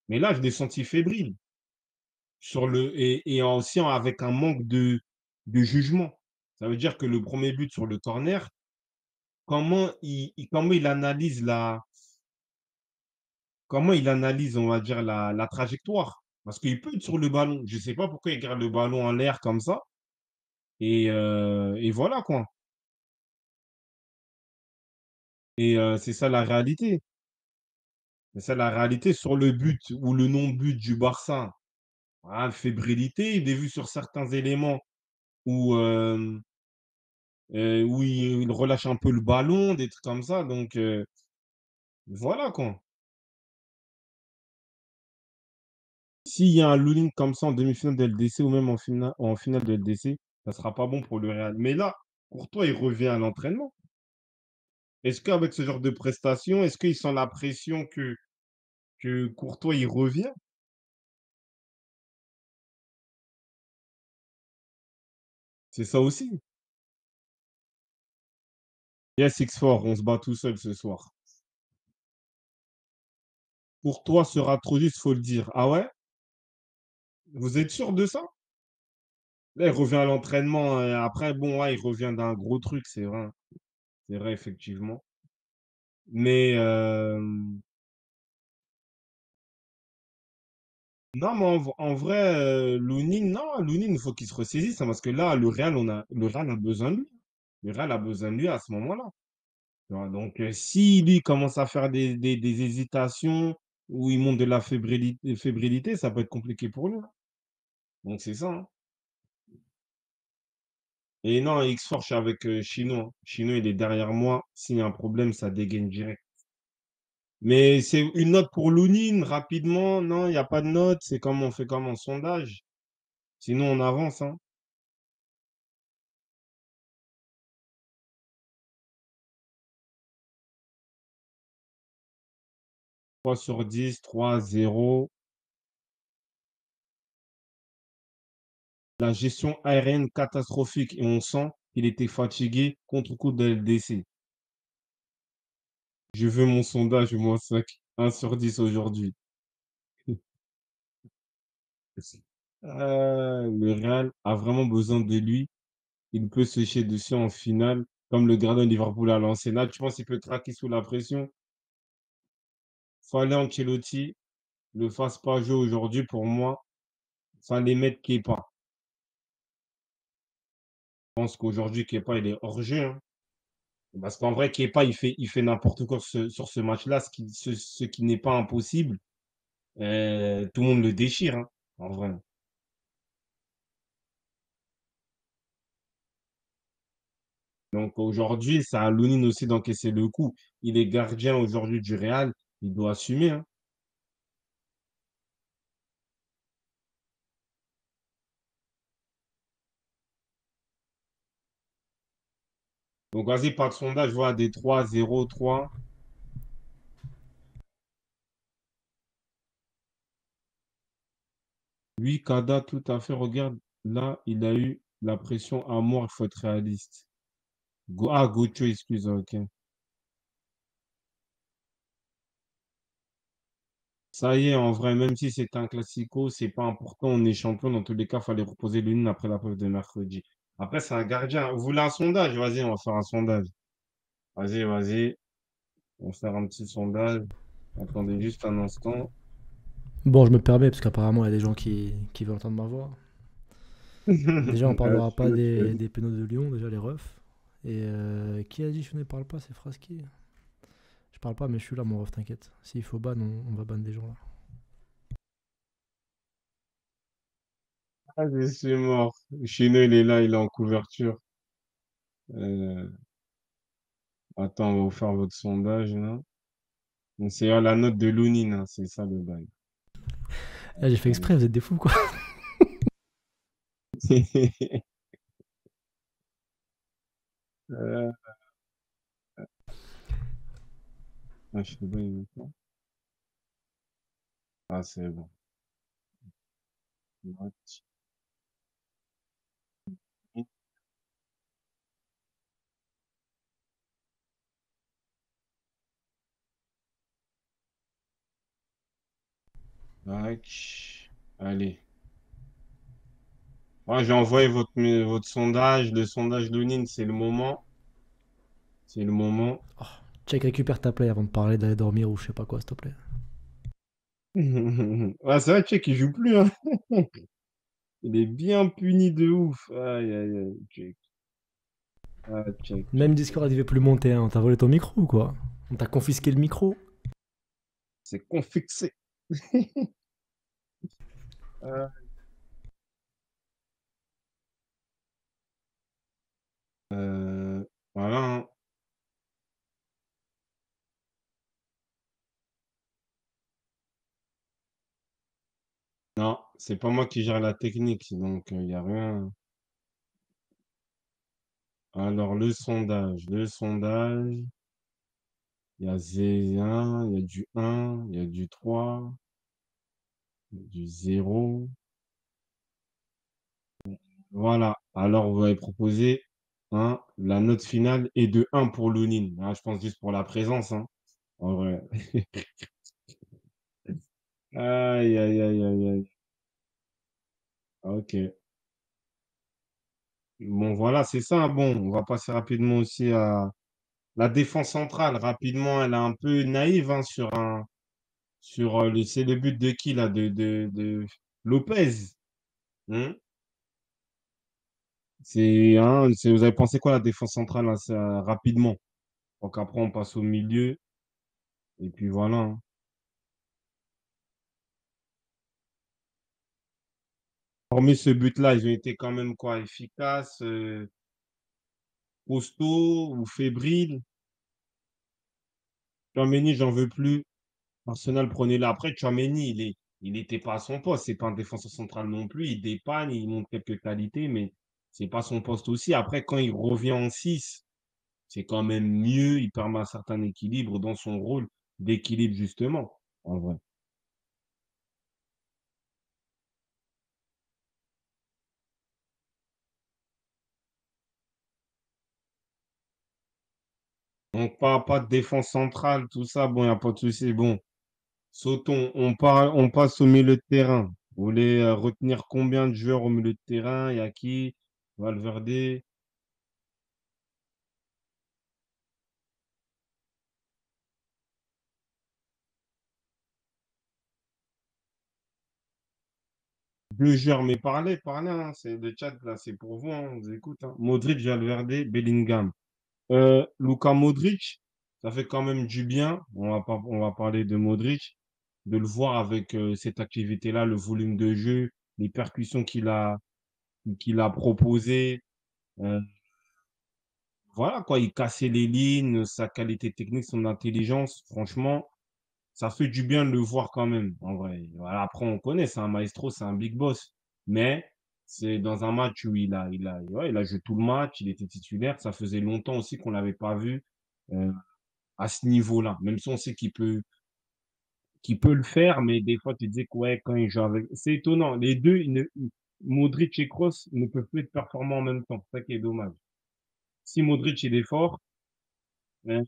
Mais là, je l'ai senti fébrile aussi avec un manque de jugement. Ça veut dire que le premier but sur le corner, comment il analyse on va dire, la trajectoire. Parce qu'il peut être sur le ballon. Je ne sais pas pourquoi il garde le ballon en l'air comme ça. Et voilà quoi. C'est ça la réalité. C'est ça la réalité sur le but ou le non-but du Barça. Voilà, fébrilité, il est vu sur certains éléments où, où il relâche un peu le ballon, des trucs comme ça. Donc, voilà quoi. S'il y a un Lunin comme ça en demi-finale de LDC ou même en finale de LDC, ça sera pas bon pour le Real. Mais là, Courtois, il revient à l'entraînement. Est-ce qu'avec ce genre de prestation, est-ce qu'il sent la pression que Courtois, il revient? C'est ça aussi. Yes, X4, on se bat tout seul ce soir. Courtois sera trop juste, faut le dire. Ah ouais? Vous êtes sûr de ça? Là, il revient à l'entraînement. Après, bon, ouais, il revient d'un gros truc, c'est vrai. C'est vrai, effectivement. Mais non, mais en vrai, Lounine, non, Lounine, il faut qu'il se ressaisisse, hein, parce que là, le Real a besoin de lui. Le Real a besoin de lui à ce moment-là. Tu vois. Donc, si lui commence à faire des hésitations ou il montre de la fébrilité, ça peut être compliqué pour lui, hein. Donc, c'est ça, hein. Et non, X-Force, je suis avec Chino, hein. Chino, il est derrière moi. S'il y a un problème, ça dégaine direct. Mais c'est une note pour Lounine, rapidement. Non, il n'y a pas de note. C'est comme on fait comme un sondage. Sinon, on avance, hein. 3/10, 3-0. La gestion aérienne catastrophique et on sent qu'il était fatigué contre-coup de LDC. Je veux mon sondage, moi 5, 1/10 aujourd'hui. Le Real a vraiment besoin de lui. Il peut se jeter dessus en finale, comme le gardien de Liverpool à l'ancienne. Tu penses qu'il peut craquer sous la pression? Fallait Ancelotti le fasse pas jouer aujourd'hui pour moi. Fallait mettre Kepa. Je pense qu'aujourd'hui Kepa il est hors jeu, hein. Parce qu'en vrai Kepa il fait n'importe quoi sur ce match-là, ce qui n'est pas impossible. Tout le monde le déchire, hein, en vrai. Donc aujourd'hui, c'est à Lounine aussi d'encaisser le coup. Il est gardien aujourd'hui du Real, il doit assumer, hein. Donc vas-y, par sondage, je vois des 3-0-3. Oui, Kada, tout à fait. Regarde, là, il a eu la pression à mort, il faut être réaliste. Gocho, excuse, ok. Ça y est, en vrai, même si c'est un classico, c'est pas important, on est champion. Dans tous les cas, il fallait reposer l'une après la preuve de mercredi. Après, c'est un gardien. Vous voulez un sondage? Vas-y, on va faire un sondage. Vas-y, vas-y. On va faire un petit sondage. Attendez juste un instant. Bon, je me permets, parce qu'apparemment, il y a des gens qui veulent entendre ma voix. Déjà, on parlera pas des pénaux de Lyon, déjà les refs. Et qui a dit je ne parle pas, c'est Fraski. Je parle pas, mais je suis là, mon ref, t'inquiète. S'il faut ban, on va ban des gens là. Ah, je suis mort. Chino, il est là, il est en couverture. Euh, Attends, on va vous faire votre sondage, là. Donc, c'est la note de Lounine, hein, c'est ça le bail. Là, j'ai fait exprès, vous êtes des fous quoi. Euh, je sais pas, il est quoi. Ah, c'est bon. Match. Match. Allez. Moi, j'ai envoyé votre sondage. Le sondage Lounine, c'est le moment. C'est le moment. Check, récupère ta play avant de parler d'aller dormir ou je sais pas quoi, s'il te plaît. Ah, c'est vrai, Tchèque, il joue plus, hein. Il est bien puni de ouf. Aïe, aïe, aïe, Tchèque. Ah, Tchèque, Même Tchèque, Discord, Tchèque. il veut plus monter, hein. On t'a volé ton micro ou quoi? On t'a confisqué le micro? C'est confixé. Euh, euh, voilà, hein. Non, c'est pas moi qui gère la technique, donc il n'y a rien. Alors, le sondage, il y a Z1, il y a du 1, il y a du 3, du 0. Voilà. Alors, vous avez proposé, hein, la note finale est de 1 pour Lounine. Ah, je pense juste pour la présence, hein, en vrai. Aïe, aïe, aïe, aïe, aïe. Ok. Bon, voilà, c'est ça. Bon, on va passer rapidement aussi à la défense centrale. Rapidement, elle est un peu naïve, hein, c'est le but de qui là? De Lopez. Hein. Vous avez pensé quoi la défense centrale là, rapidement? Donc après on passe au milieu et puis voilà, hein. Hormis ce but-là, ils ont été quand même quoi, efficaces, costauds ou fébriles. Tchouaméni, j'en veux plus. Arsenal, prenez-le. Après, Tchouaméni, il n'était pas à son poste. C'est pas un défenseur central non plus. Il dépanne, il montre quelques qualités, mais c'est pas son poste aussi. Après, quand il revient en 6, c'est quand même mieux. Il permet un certain équilibre dans son rôle d'équilibre, justement, en vrai. Donc, pas de défense centrale, tout ça. Bon, il n'y a pas de souci. Bon, sautons. On passe au milieu de terrain. Vous voulez retenir combien de joueurs au milieu de terrain? Il y a qui? Valverde. Deux joueurs, mais parlez, hein, c'est le chat là, c'est pour vous, hein, on vous écoute. Hein. Modric, Valverde, Bellingham. Luka Modric, ça fait quand même du bien. On va parler de Modric, de le voir avec cette activité-là, le volume de jeu, les percussions qu'il a proposées. Euh, voilà quoi, il cassait les lignes, sa qualité technique, son intelligence. Franchement, ça fait du bien de le voir quand même, en vrai. Voilà, après, on connaît, c'est un maestro, c'est un big boss. Mais c'est dans un match où ouais, il a joué tout le match, il était titulaire. Ça faisait longtemps aussi qu'on l'avait pas vu euh, à ce niveau-là. Même si on sait qu'il peut le faire, mais des fois, tu te dis que ouais, quand il joue avec. C'est étonnant. Les deux, Modric et Kroos ne peuvent plus être performants en même temps. C'est ça qui est dommage. Si Modric il est fort,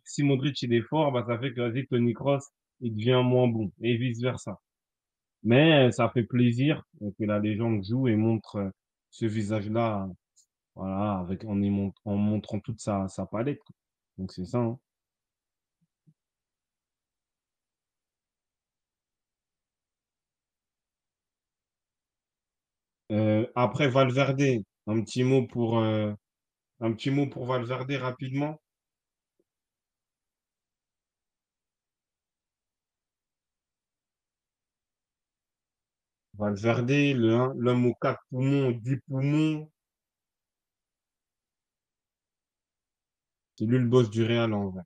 si Modric il est fort, bah, ça fait que vas-y, Toni Kroos, il devient moins bon. Et vice-versa. Mais ça fait plaisir que la légende joue et montre ce visage-là, voilà, en montrant toute sa palette, quoi. Donc c'est ça. Hein. Après Valverde, un petit mot pour Valverde rapidement. Valverde, l'homme aux quatre poumons, 10 poumons, c'est lui le boss du Real en vrai.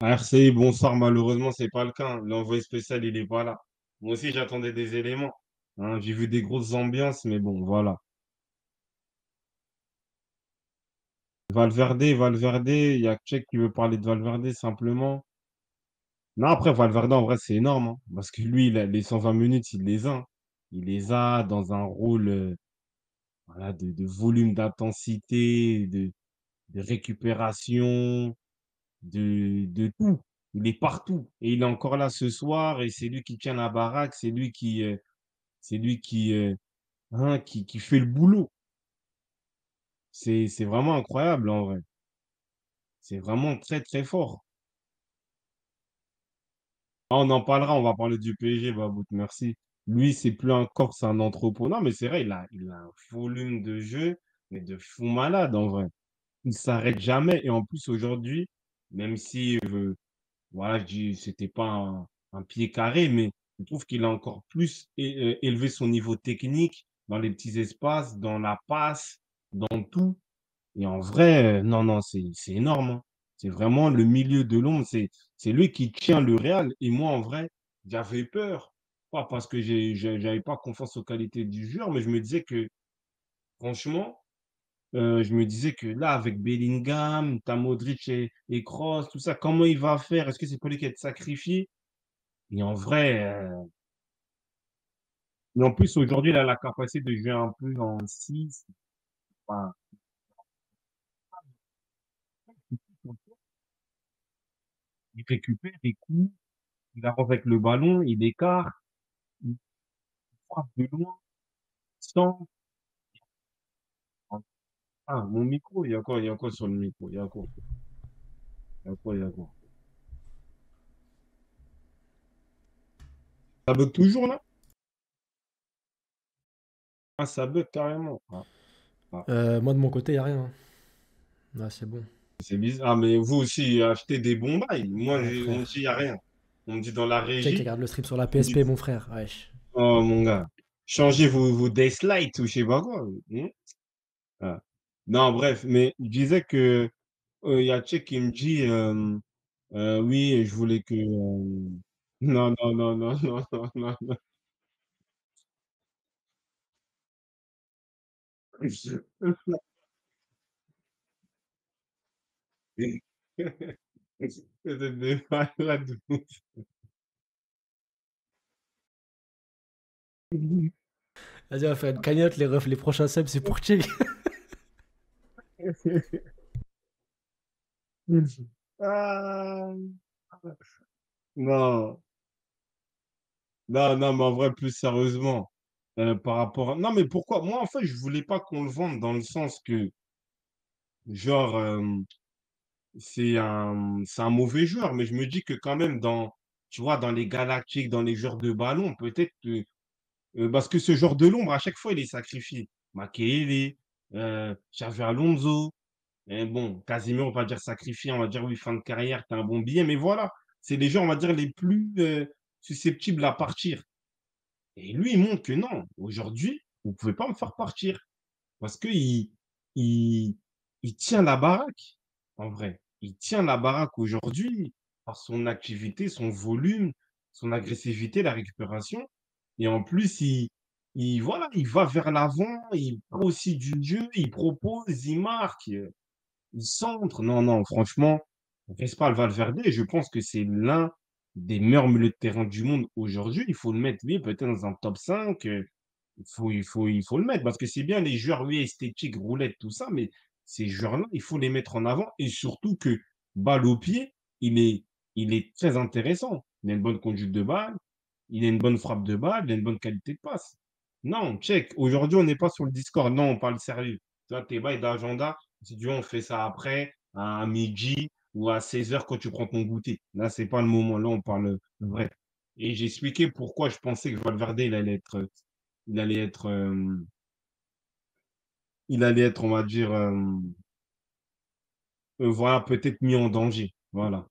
RCI, bonsoir, malheureusement, c'est pas le cas. Hein. L'envoyé spécial, il est pas là. Moi aussi, j'attendais des éléments. Hein, j'ai vu des grosses ambiances, mais bon, voilà. Valverde, il y a Tchèque qui veut parler de Valverde simplement. Non, après, Valverde, en vrai, c'est énorme, hein, parce que lui, les 120 minutes, il les a. Hein. Il les a dans un rôle voilà, de volume d'intensité, de récupération, de tout. Il est partout. Et il est encore là ce soir, et c'est lui qui tient la baraque, c'est lui qui fait le boulot. C'est vraiment incroyable, en vrai. C'est vraiment très, très fort. Ah, on en parlera, on va parler du PSG, Babout, merci. Lui, c'est plus un corps, c'est un entrepôt. Non, mais c'est vrai, il a un volume de jeu, mais de fou malade, en vrai. Il s'arrête jamais. Et en plus, aujourd'hui, même si, voilà, je dis, c'était pas un pied carré, mais je trouve qu'il a encore plus élevé son niveau technique dans les petits espaces, dans la passe, dans tout. Et en vrai, non, non, c'est énorme. Hein. C'est vraiment le milieu de l'ombre. C'est lui qui tient le Real. Et moi, en vrai, j'avais peur. Pas parce que j'avais pas confiance aux qualités du joueur, mais je me disais que, franchement, je me disais que là, avec Bellingham, t'as Modric et Kroos, tout ça, comment il va faire? Est-ce que c'est pas lui qui va être sacrifié? Et en vrai, et en plus, aujourd'hui, il a la capacité de jouer un peu en 6. Enfin, il récupère, il court, il avance avec le ballon, il écarte, il frappe de loin, sans. Ah, mon micro, il y a quoi sur le micro? Il y a quoi? Il y a quoi? Il y a quoi? Ça bug toujours là? Ah, ça bug carrément. Ah, ah, Moi, de mon côté, y a rien. Hein. Là, c'est bon. c'est bizarre. Ah, mais vous aussi, achetez des bons bails. Moi, Ouais, on me frère. dit, il n'y a rien. On me dit dans la Check qui régie, regarde le stream sur la on me dit, PSP, mon frère. Wesh. oh mon gars, changez vos Daylight ou je sais pas quoi. Ah. Non, bref, mais je disais que il y a Tchèque qui me dit, oui, je voulais que. Non, non, non, non, non, non, non, non. C'est des malades. Vas-y, on va faire une cagnotte, les refs, les prochains subs, c'est pour check. Ah, non, non, non, mais en vrai, plus sérieusement, par rapport à... Non, mais pourquoi? Moi, en fait, je voulais pas qu'on le vende dans le sens que, genre, c'est un mauvais joueur, mais je me dis que quand même, tu vois, dans les Galactiques, dans les joueurs de ballon, peut-être que parce que ce genre de l'ombre, à chaque fois, il est sacrifié. Makelele, Xavi Alonso, et bon, Casemiro, on va dire sacrifié, on va dire oui, fin de carrière, t'as un bon billet, mais voilà, c'est les gens, on va dire, les plus susceptibles à partir. Et lui, il montre que non, aujourd'hui, vous pouvez pas me faire partir. Parce que il, il tient la baraque, en vrai. Il tient la baraque aujourd'hui par son activité, son volume, son agressivité, la récupération. Et en plus, voilà, il va vers l'avant, il prend aussi du jeu, il propose, il marque, il centre. Non, non, franchement, Vespal Valverde, je pense que c'est l'un des meilleurs milieux de terrain du monde aujourd'hui. Il faut le mettre, lui, peut-être dans un top 5. Il faut le mettre parce que c'est bien les joueurs, oui, esthétiques, roulettes, tout ça, mais ces joueurs-là, il faut les mettre en avant et surtout que balle au pied, il est, il est très intéressant. Il a une bonne conduite de balle, il a une bonne frappe de balle, il a une bonne qualité de passe. Non, check. Aujourd'hui, on n'est pas sur le Discord. Non, on parle sérieux. Tu vois, tes bails d'agenda, si tu veux, on fait ça après, à midi ou à 16 heures quand tu prends ton goûter. Là, c'est pas le moment. Là, on parle vrai. Et j'ai expliqué pourquoi je pensais que Valverde, il allait être, on va dire, voilà, peut-être mis en danger. Voilà.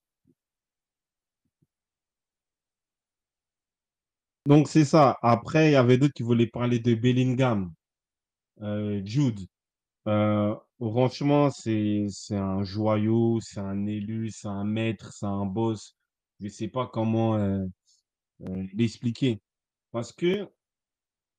Donc, c'est ça. Après, il y avait d'autres qui voulaient parler de Bellingham, Jude. Franchement, c'est un joyau, c'est un élu, c'est un maître, c'est un boss. Je sais pas comment l'expliquer. Parce que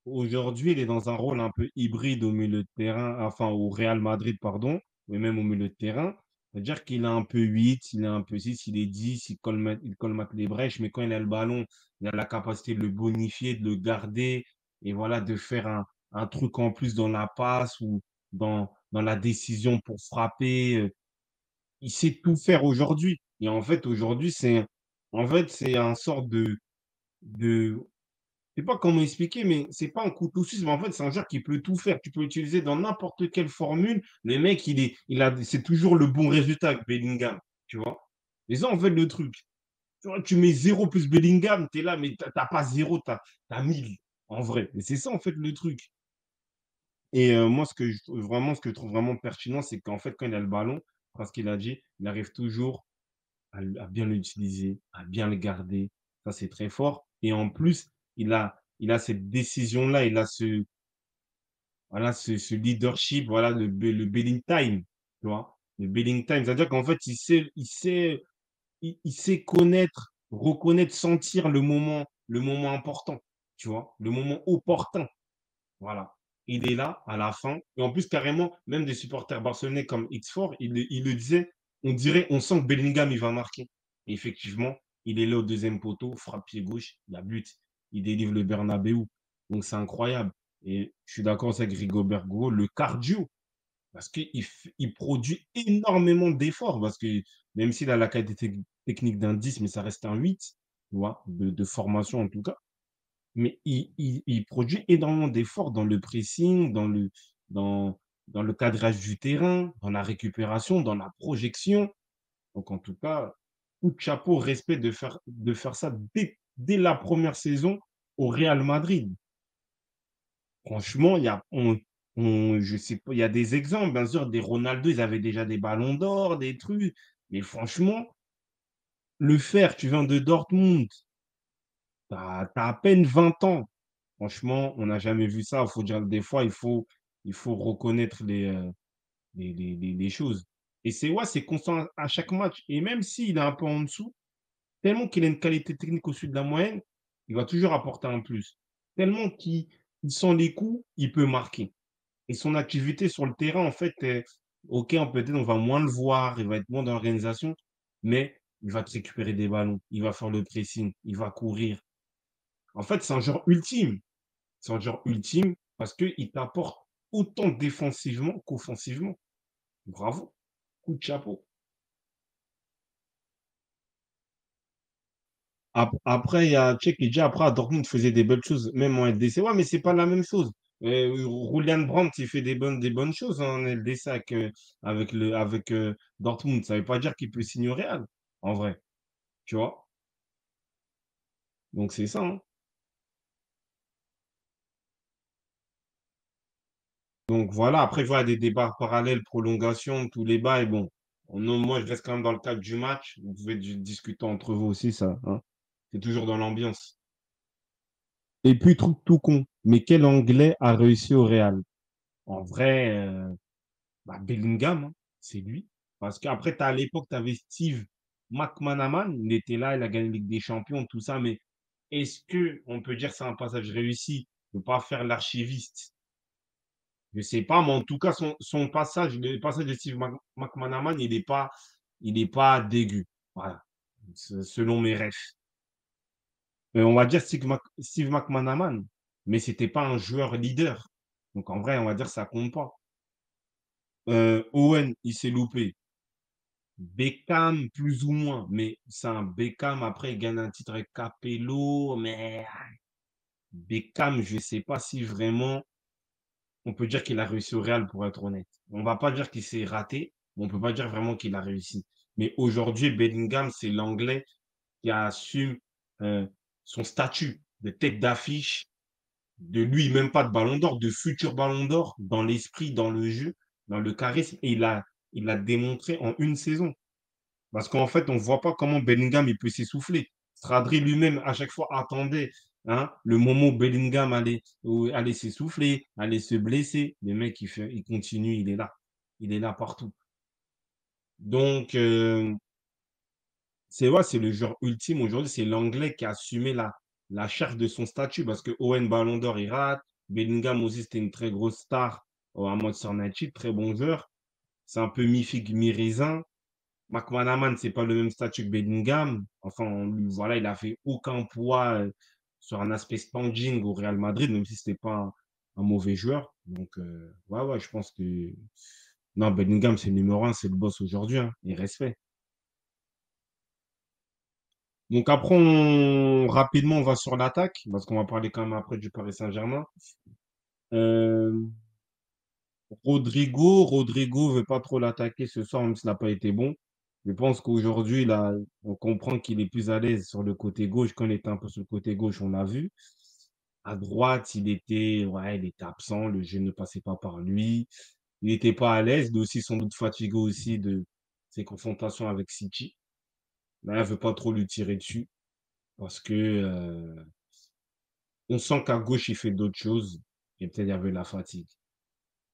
aujourd'hui, il est dans un rôle un peu hybride au milieu de terrain, enfin au Real Madrid, pardon, mais même au milieu de terrain. C'est-à-dire qu'il est un peu 8, il est un peu 6, il est 10, il colmate les brèches, mais quand il a le ballon, il a la capacité de le bonifier, de le garder, et voilà, de faire un truc en plus dans la passe ou dans la décision pour frapper. Il sait tout faire aujourd'hui. Et en fait, aujourd'hui, c'est un sort de je sais pas comment expliquer, mais c'est pas un couteau suisse, mais en fait, c'est un joueur qui peut tout faire. Tu peux l'utiliser dans n'importe quelle formule. Le mec, c'est toujours le bon résultat avec Bellingham, tu vois. Et ça, en fait, le truc. Tu vois, tu mets 0 plus Bellingham, tu es là, mais t'as pas 0, t'as 1000, en vrai. Et c'est ça, en fait, le truc. Et moi, ce que je trouve vraiment pertinent, c'est qu'en fait, quand il a le ballon, parce qu'il a dit, il arrive toujours à bien l'utiliser, à bien le garder. Ça, c'est très fort. Et en plus, il a cette décision-là, il a voilà, ce leadership, voilà, le Belling Time, tu vois. Le Belling Time, c'est-à-dire qu'en fait, il sait connaître, reconnaître, sentir le moment important, tu vois, le moment opportun. Voilà. Il est là à la fin. Et en plus, carrément, même des supporters barcelonais comme X4, il le disait, on sent que Bellingham, il va marquer. Et effectivement, il est là au deuxième poteau, frappe pied gauche, il a but, il délivre le Bernabeu. Donc, c'est incroyable. Et je suis d'accord avec Rigobert Gou, le cardio, parce il produit énormément d'efforts, parce que même s'il a la qualité technique d'un 10, mais ça reste un 8, tu vois, de formation en tout cas, mais il produit énormément d'efforts dans le pressing, dans, dans le cadrage du terrain, dans la récupération, dans la projection. Donc, en tout cas, coup de chapeau, respect de faire ça dès la première saison au Real Madrid. Franchement, je sais pas, il y a des exemples, bien sûr, des Ronaldo, ils avaient déjà des ballons d'or, des trucs. Mais franchement, le faire, tu viens de Dortmund, t'as à peine 20 ans. Franchement, on n'a jamais vu ça. Il faut dire, des fois, il faut reconnaître les choses. Et c'est constant à chaque match. Et même s'il est un peu en dessous, tellement qu'il a une qualité technique au-dessus de la moyenne, il va toujours apporter un plus. Tellement qu'il sent les coups, il peut marquer. Et son activité sur le terrain, en fait, OK, peut-être on va moins le voir, il va être moins dans l'organisation, mais il va te récupérer des ballons, il va faire le pressing, il va courir. En fait, c'est un genre ultime. C'est un genre ultime parce qu'il t'apporte autant défensivement qu'offensivement. Bravo. Coup de chapeau. Après, il y a Tchèque qui dit après, à Dortmund, il faisait des belles choses, même en LDC. Ouais, mais c'est pas la même chose. Julian Brandt, il fait des bonnes choses en LDC avec Dortmund. Ça veut pas dire qu'il peut signer au Real, en vrai. Tu vois? Donc, c'est ça, hein. Donc, voilà. Après, voilà, des débats parallèles, prolongation, tous les bails. Bon, moi, je reste quand même dans le cadre du match. Vous pouvez discuter entre vous aussi, ça, hein. C'est toujours dans l'ambiance. Et puis, truc tout con. Mais quel Anglais a réussi au Real? En vrai, bah, Bellingham, hein, c'est lui. Parce qu'après, à l'époque, tu avais Steve McManaman. Il était là, il a gagné la Ligue des Champions, tout ça. Mais est-ce que on peut dire que c'est un passage réussi? Ne pas faire l'archiviste. Je sais pas, mais en tout cas, son passage, le passage de Steve McManaman, il est pas dégueu. Voilà. Selon mes rêves. On va dire Steve McManaman, mais c'était pas un joueur leader. Donc en vrai, on va dire que ça compte pas. Owen, il s'est loupé. Beckham, plus ou moins, mais c'est un Beckham. Après, il gagne un titre avec Capello, mais Beckham, je sais pas si vraiment on peut dire qu'il a réussi au Real, pour être honnête. On va pas dire qu'il s'est raté, mais on peut pas dire vraiment qu'il a réussi. Mais aujourd'hui, Bellingham, c'est l'Anglais qui assume euh, son statut de tête d'affiche, de lui, même pas de ballon d'or, de futur ballon d'or, dans l'esprit, dans le jeu, dans le charisme, et il l'a démontré en une saison. Parce qu'en fait, on ne voit pas comment Bellingham il peut s'essouffler. Stradri lui-même, à chaque fois, attendait, hein, le moment où Bellingham allait s'essouffler, allait se blesser. Le mec, il continue, il est là. Il est là partout. Donc, c'est le joueur ultime aujourd'hui. C'est l'Anglais qui a assumé la charge de son statut parce que Owen Ballon d'Or, il rate. Bellingham aussi, c'était une très grosse star à Manchester United, très bon joueur. C'est un peu mi-figue, mi-raisin. McManaman, c'est pas le même statut que Bellingham. Enfin, lui, voilà, il a fait aucun poids sur un aspect standing au Real Madrid, même si c'était pas un mauvais joueur. Donc, ouais, je pense que non, Bellingham, c'est le numéro un, c'est le boss aujourd'hui, hein, et respect. Donc après, rapidement, on va sur l'attaque, parce qu'on va parler quand même après du Paris Saint-Germain. Euh, Rodrigo veut pas trop l'attaquer ce soir, même s'il n'a pas été bon. Je pense qu'aujourd'hui, là, on comprend qu'il est plus à l'aise sur le côté gauche. Quand il était un peu sur le côté gauche, on l'a vu. À droite, ouais, il était absent. Le jeu ne passait pas par lui. Il n'était pas à l'aise. Il est aussi sans doute fatigué aussi de ses confrontations avec City. Là, il ne veut pas trop lui tirer dessus parce que on sent qu'à gauche, il fait d'autres choses. Et peut-être il y avait la fatigue.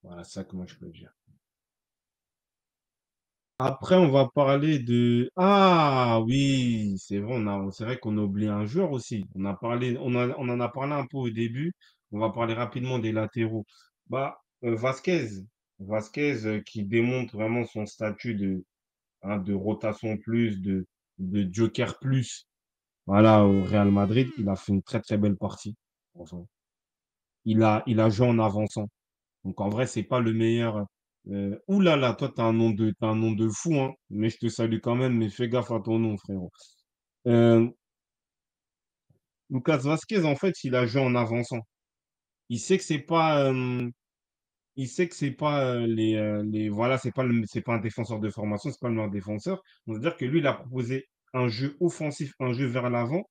Voilà, c'est ça que moi je peux dire. Après, on va parler de... Ah oui, c'est vrai, c'est vrai qu'on a oublié un joueur aussi. On en a parlé un peu au début. On va parler rapidement des latéraux. Bah, Vasquez. Vasquez qui démontre vraiment son statut de rotation plus, de joker plus. Voilà, au Real Madrid, il a fait une très très belle partie. Enfin, il a joué en avançant. Donc en vrai, c'est pas le meilleur. Ouh là là, toi, t'as un nom de fou, hein. Mais je te salue quand même, mais fais gaffe à ton nom, frérot. Euh, Lucas Vasquez, en fait, il a joué en avançant. Il sait que c'est pas, il sait que c'est pas voilà, c'est pas un défenseur de formation, c'est pas le meilleur défenseur. On veut dire que lui, il a proposé un jeu offensif, un jeu vers l'avant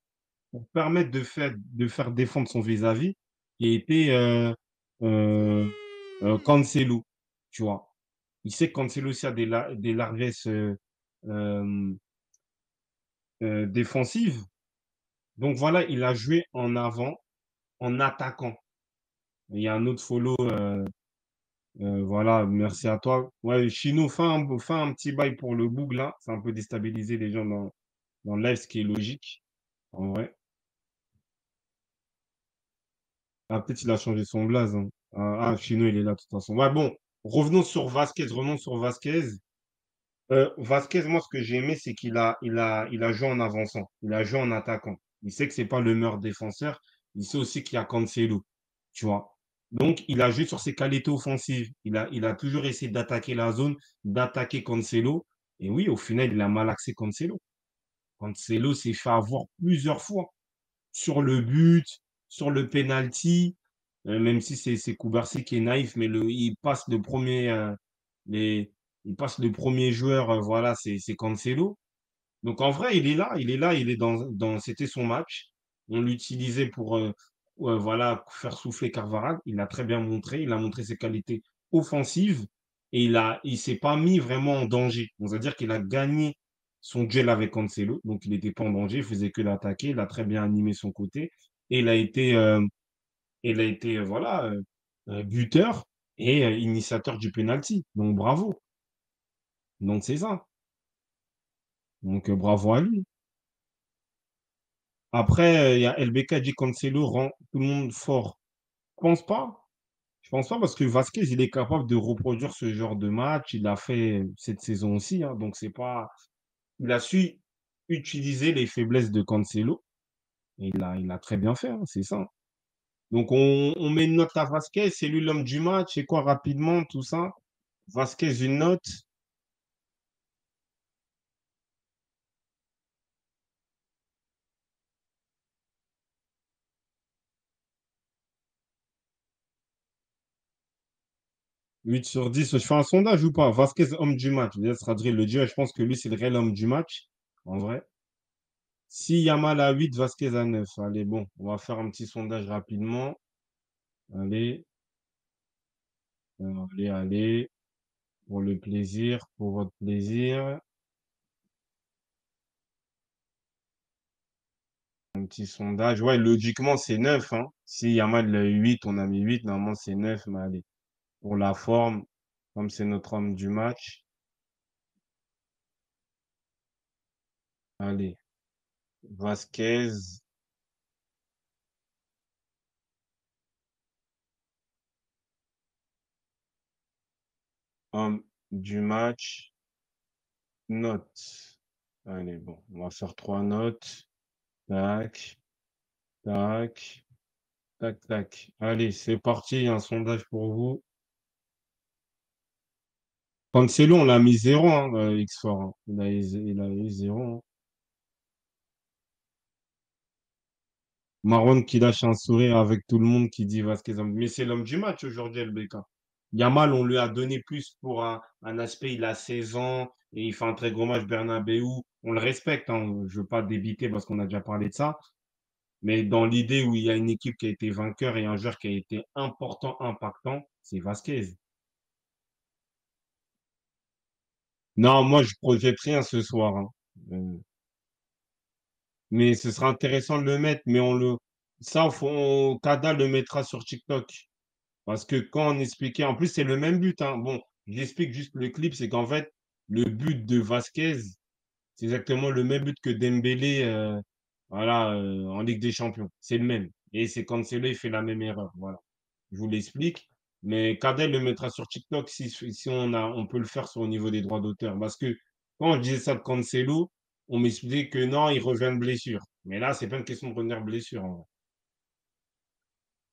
pour permettre de faire défendre son vis-à-vis, qui était euh, Cancelo, tu vois. Il sait que Cancelo aussi a des largesses euh, défensives. Donc voilà, il a joué en avant, en attaquant. Il y a un autre follow. Voilà, merci à toi. Ouais, Chino, fais un petit bail pour le boug là. C'est un peu déstabiliser les gens dans le live, ce qui est logique. En vrai. Ah, peut-être il a changé son blaze, hein. Chino, il est là de toute façon. Ouais, bon, revenons sur Vasquez. Vasquez, moi, ce que j'ai aimé, c'est il a joué en avançant. Il a joué en attaquant. Il sait que c'est pas le meilleur défenseur. Il sait aussi qu'il y a Cancelo, tu vois. Donc, il a joué sur ses qualités offensives. Il a toujours essayé d'attaquer la zone, d'attaquer Cancelo. Et oui, au final, il a mal axé Cancelo. Cancelo s'est fait avoir plusieurs fois sur le but, sur le penalty, même si c'est Cubarsí qui est naïf, mais il passe le premier, les, il passe le premier joueur, voilà, c'est Cancelo. Donc en vrai, il est c'était son match. On l'utilisait pour ouais, voilà, faire souffler Carvajal. Il a très bien montré, il a montré ses qualités offensives et il s'est pas mis vraiment en danger. On va dire qu'il a gagné son duel avec Cancelo, donc il n'était pas en danger, il faisait que l'attaquer, il a très bien animé son côté et voilà, buteur et initiateur du penalty. Donc bravo. Donc c'est ça. Donc bravo à lui. Après, il y a LBK dit Cancelo rend tout le monde fort. Je pense pas. Je pense pas parce que Vasquez, il est capable de reproduire ce genre de match. Il l'a fait cette saison aussi, hein. Donc, c'est pas. Il a su utiliser les faiblesses de Cancelo. Et il a très bien fait, hein, c'est ça. Donc, on met une note à Vasquez. C'est lui l'homme du match. Et quoi, rapidement, tout ça? Vasquez, une note. 8/10. Je fais un sondage ou pas? Vasquez, homme du match. Déjà, Stradril le dit. Je pense que lui, c'est le réel homme du match. En vrai. Si Yamal à 8, Vasquez à 9. Allez, bon, on va faire un petit sondage rapidement. Allez, allez. Pour le plaisir, pour votre plaisir. Un petit sondage. Ouais, logiquement, c'est 9, hein. Si Yamal a 8, on a mis 8. Normalement, c'est 9. Mais allez, pour la forme, comme c'est notre homme du match. Allez, Vasquez, homme du match. Note. Allez, bon, on va faire 3 notes. Tac, tac. Tac, tac. Allez, c'est parti, un sondage pour vous. Cancelo, on l'a mis 0, hein, X4, hein. Il a eu 0, hein. Marwan qui lâche un sourire avec tout le monde qui dit Vasquez. Mais c'est l'homme du match aujourd'hui, LBK. Yamal, on lui a donné plus pour un aspect, il a 16 ans et il fait un très gros match Bernabeu. On le respecte, hein. Je ne veux pas débiter parce qu'on a déjà parlé de ça. Mais dans l'idée où il y a une équipe qui a été vainqueur et un joueur qui a été important, impactant, c'est Vasquez. Non, moi, je projette rien ce soir, hein. Euh, mais ce sera intéressant de le mettre, mais Kada le mettra sur TikTok. Parce que quand on expliquait, en plus, c'est le même but, hein. Bon, j'explique juste le clip, c'est qu'en fait, le but de Vasquez, c'est exactement le même but que Dembélé, voilà, en Ligue des Champions. C'est le même. Et c'est Cancelo, il fait la même erreur. Voilà. Je vous l'explique. Mais Kadel le mettra sur TikTok si on peut le faire au niveau des droits d'auteur. Parce que quand je disais ça de Cancelo, on m'expliquait que non, il revient de blessure. Mais là, c'est pas une question de revenir de blessure, en vrai.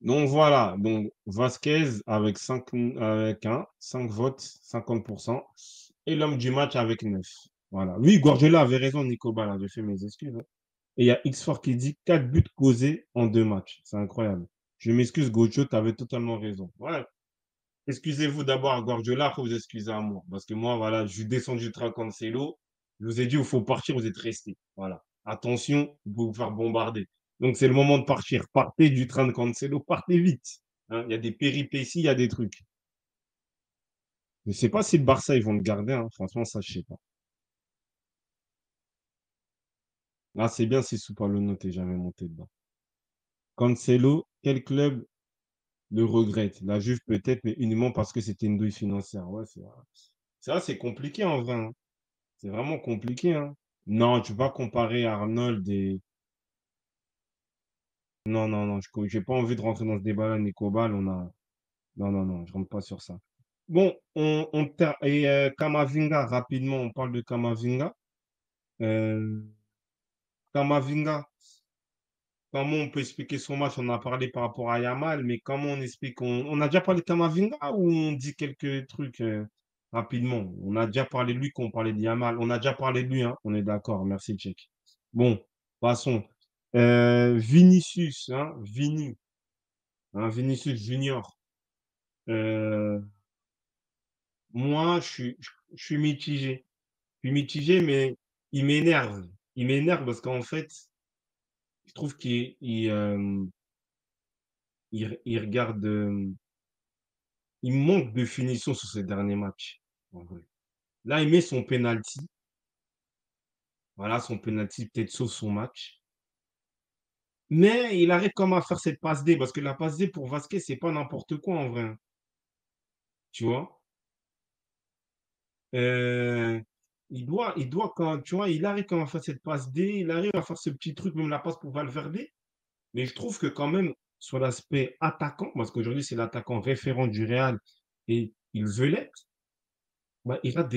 Donc voilà, donc Vasquez avec 5 votes, 50%. Et l'homme du match avec 9. Voilà. Oui, Guardiola avait raison, Nicolas, là, j'ai fait mes excuses, hein. Et il y a X4 qui dit 4 buts causés en 2 matchs. C'est incroyable. Je m'excuse, Gocho, tu avais totalement raison. Ouais. Excusez-vous d'abord à Guardiola, après vous excusez à moi. Parce que moi, voilà, je suis descendu du train Cancelo. Je vous ai dit, il faut partir, vous êtes restés. Voilà. Attention, vous pouvez vous faire bombarder. Donc, c'est le moment de partir. Partez du train de Cancelo, partez vite. Hein, il y a des péripéties, il y a des trucs. Je ne sais pas si le Barça, ils vont le garder, hein. Franchement, ça, je ne sais pas. Là, c'est bien si Soupalo t'es jamais monté dedans. Cancelo, quel club le regrette? La Juve peut-être, mais uniquement parce que c'était une douille financière. Ouais, c'est vrai. C'est compliqué en vrai, hein. C'est vraiment compliqué, hein. Non, tu vas comparer Arnold et. Non, non, non, je n'ai pas envie de rentrer dans ce débat-là, Nico Ball. Non, non, non, je rentre pas sur ça. Bon, et Kamavinga, rapidement, on parle de Kamavinga. Euh, Kamavinga, comment on peut expliquer son match? On a parlé par rapport à Yamal, mais comment on explique? On a déjà parlé de Kamavinga ou on dit quelques trucs rapidement? On a déjà parlé de lui quand on parlait de Yamal. On a déjà parlé de lui, hein? On est d'accord. Merci, Tchèque. Bon, passons. Vinicius, Vinicius Junior. Euh, moi, je suis mitigé. Je suis mitigé, mais il m'énerve. Il m'énerve parce qu'en fait, je trouve il regarde, il manque de finition sur ses derniers matchs, en vrai. Là, il met son penalty. Voilà, son penalty peut-être sauve son match. Mais il arrive quand même à faire cette passe D, parce que la passe D pour Vasquez, c'est pas n'importe quoi en vrai, hein, tu vois? Heu, il doit quand tu vois, il arrive quand même à faire cette passe D, il arrive à faire ce petit truc, même la passe pour Valverde. Mais je trouve que quand même, sur l'aspect attaquant, parce qu'aujourd'hui, c'est l'attaquant référent du Real et il veut l'être, bah, il rate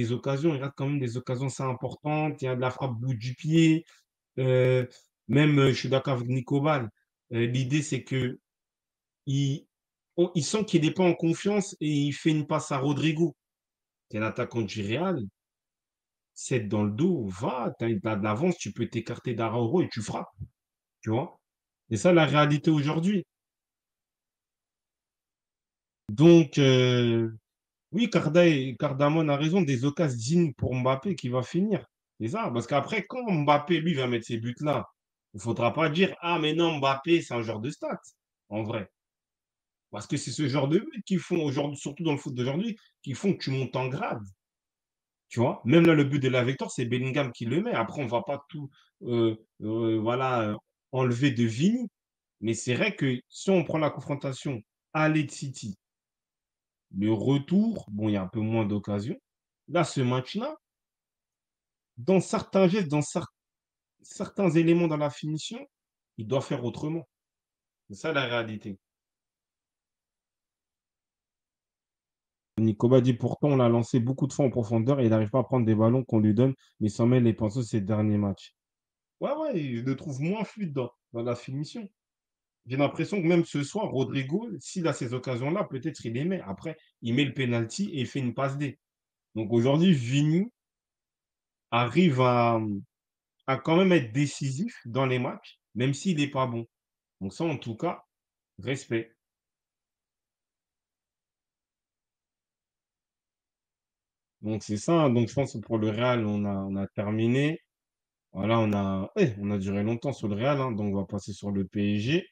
quand même des occasions assez importantes. Il y a de la frappe bout du pied, heu, même, je suis d'accord avec Nico Ball, l'idée c'est qu'il il sent qu'il n'est pas en confiance et il fait une passe à Rodrigo. Tu es l'attaquant du Real, 7 dans le dos, va, tu as de l'avance, tu peux t'écarter d'Araújo et tu frappes, tu vois? Et ça, la réalité aujourd'hui. Donc oui, Cardamone a raison, des occasions dignes pour Mbappé qui va finir. C'est ça, parce qu'après, quand Mbappé, lui, va mettre ses buts-là, il ne faudra pas dire: «Ah mais non, Mbappé, c'est un joueur de stats», en vrai. Parce que c'est ce genre de buts qui font aujourd'hui, surtout dans le foot d'aujourd'hui, qui font que tu montes en grade, tu vois? Même là, le but de la victoire, c'est Bellingham qui le met. Après, on ne va pas tout, voilà, enlever de Vini. Mais c'est vrai que si on prend la confrontation aller de City, le retour, bon, il y a un peu moins d'occasions. Là, ce match-là, dans certains gestes, dans certains éléments dans la finition, il doit faire autrement. C'est ça la réalité. Nicolas dit pourtant, on l'a lancé beaucoup de fois en profondeur et il n'arrive pas à prendre des ballons qu'on lui donne, mais il s'en mêle les pinceaux ces derniers matchs. Ouais, ouais, je le trouve moins fluide dans la finition. J'ai l'impression que même ce soir, Rodrigo, s'il a ces occasions-là, peut-être il les met. Après, il met le penalty et il fait une passe D. Donc aujourd'hui, Vini arrive à quand même être décisif dans les matchs, même s'il n'est pas bon. Donc ça, en tout cas, respect. Donc c'est ça, hein. Donc je pense que pour le Real, on a terminé. Voilà, on a duré longtemps sur le Real, hein, donc on va passer sur le PSG.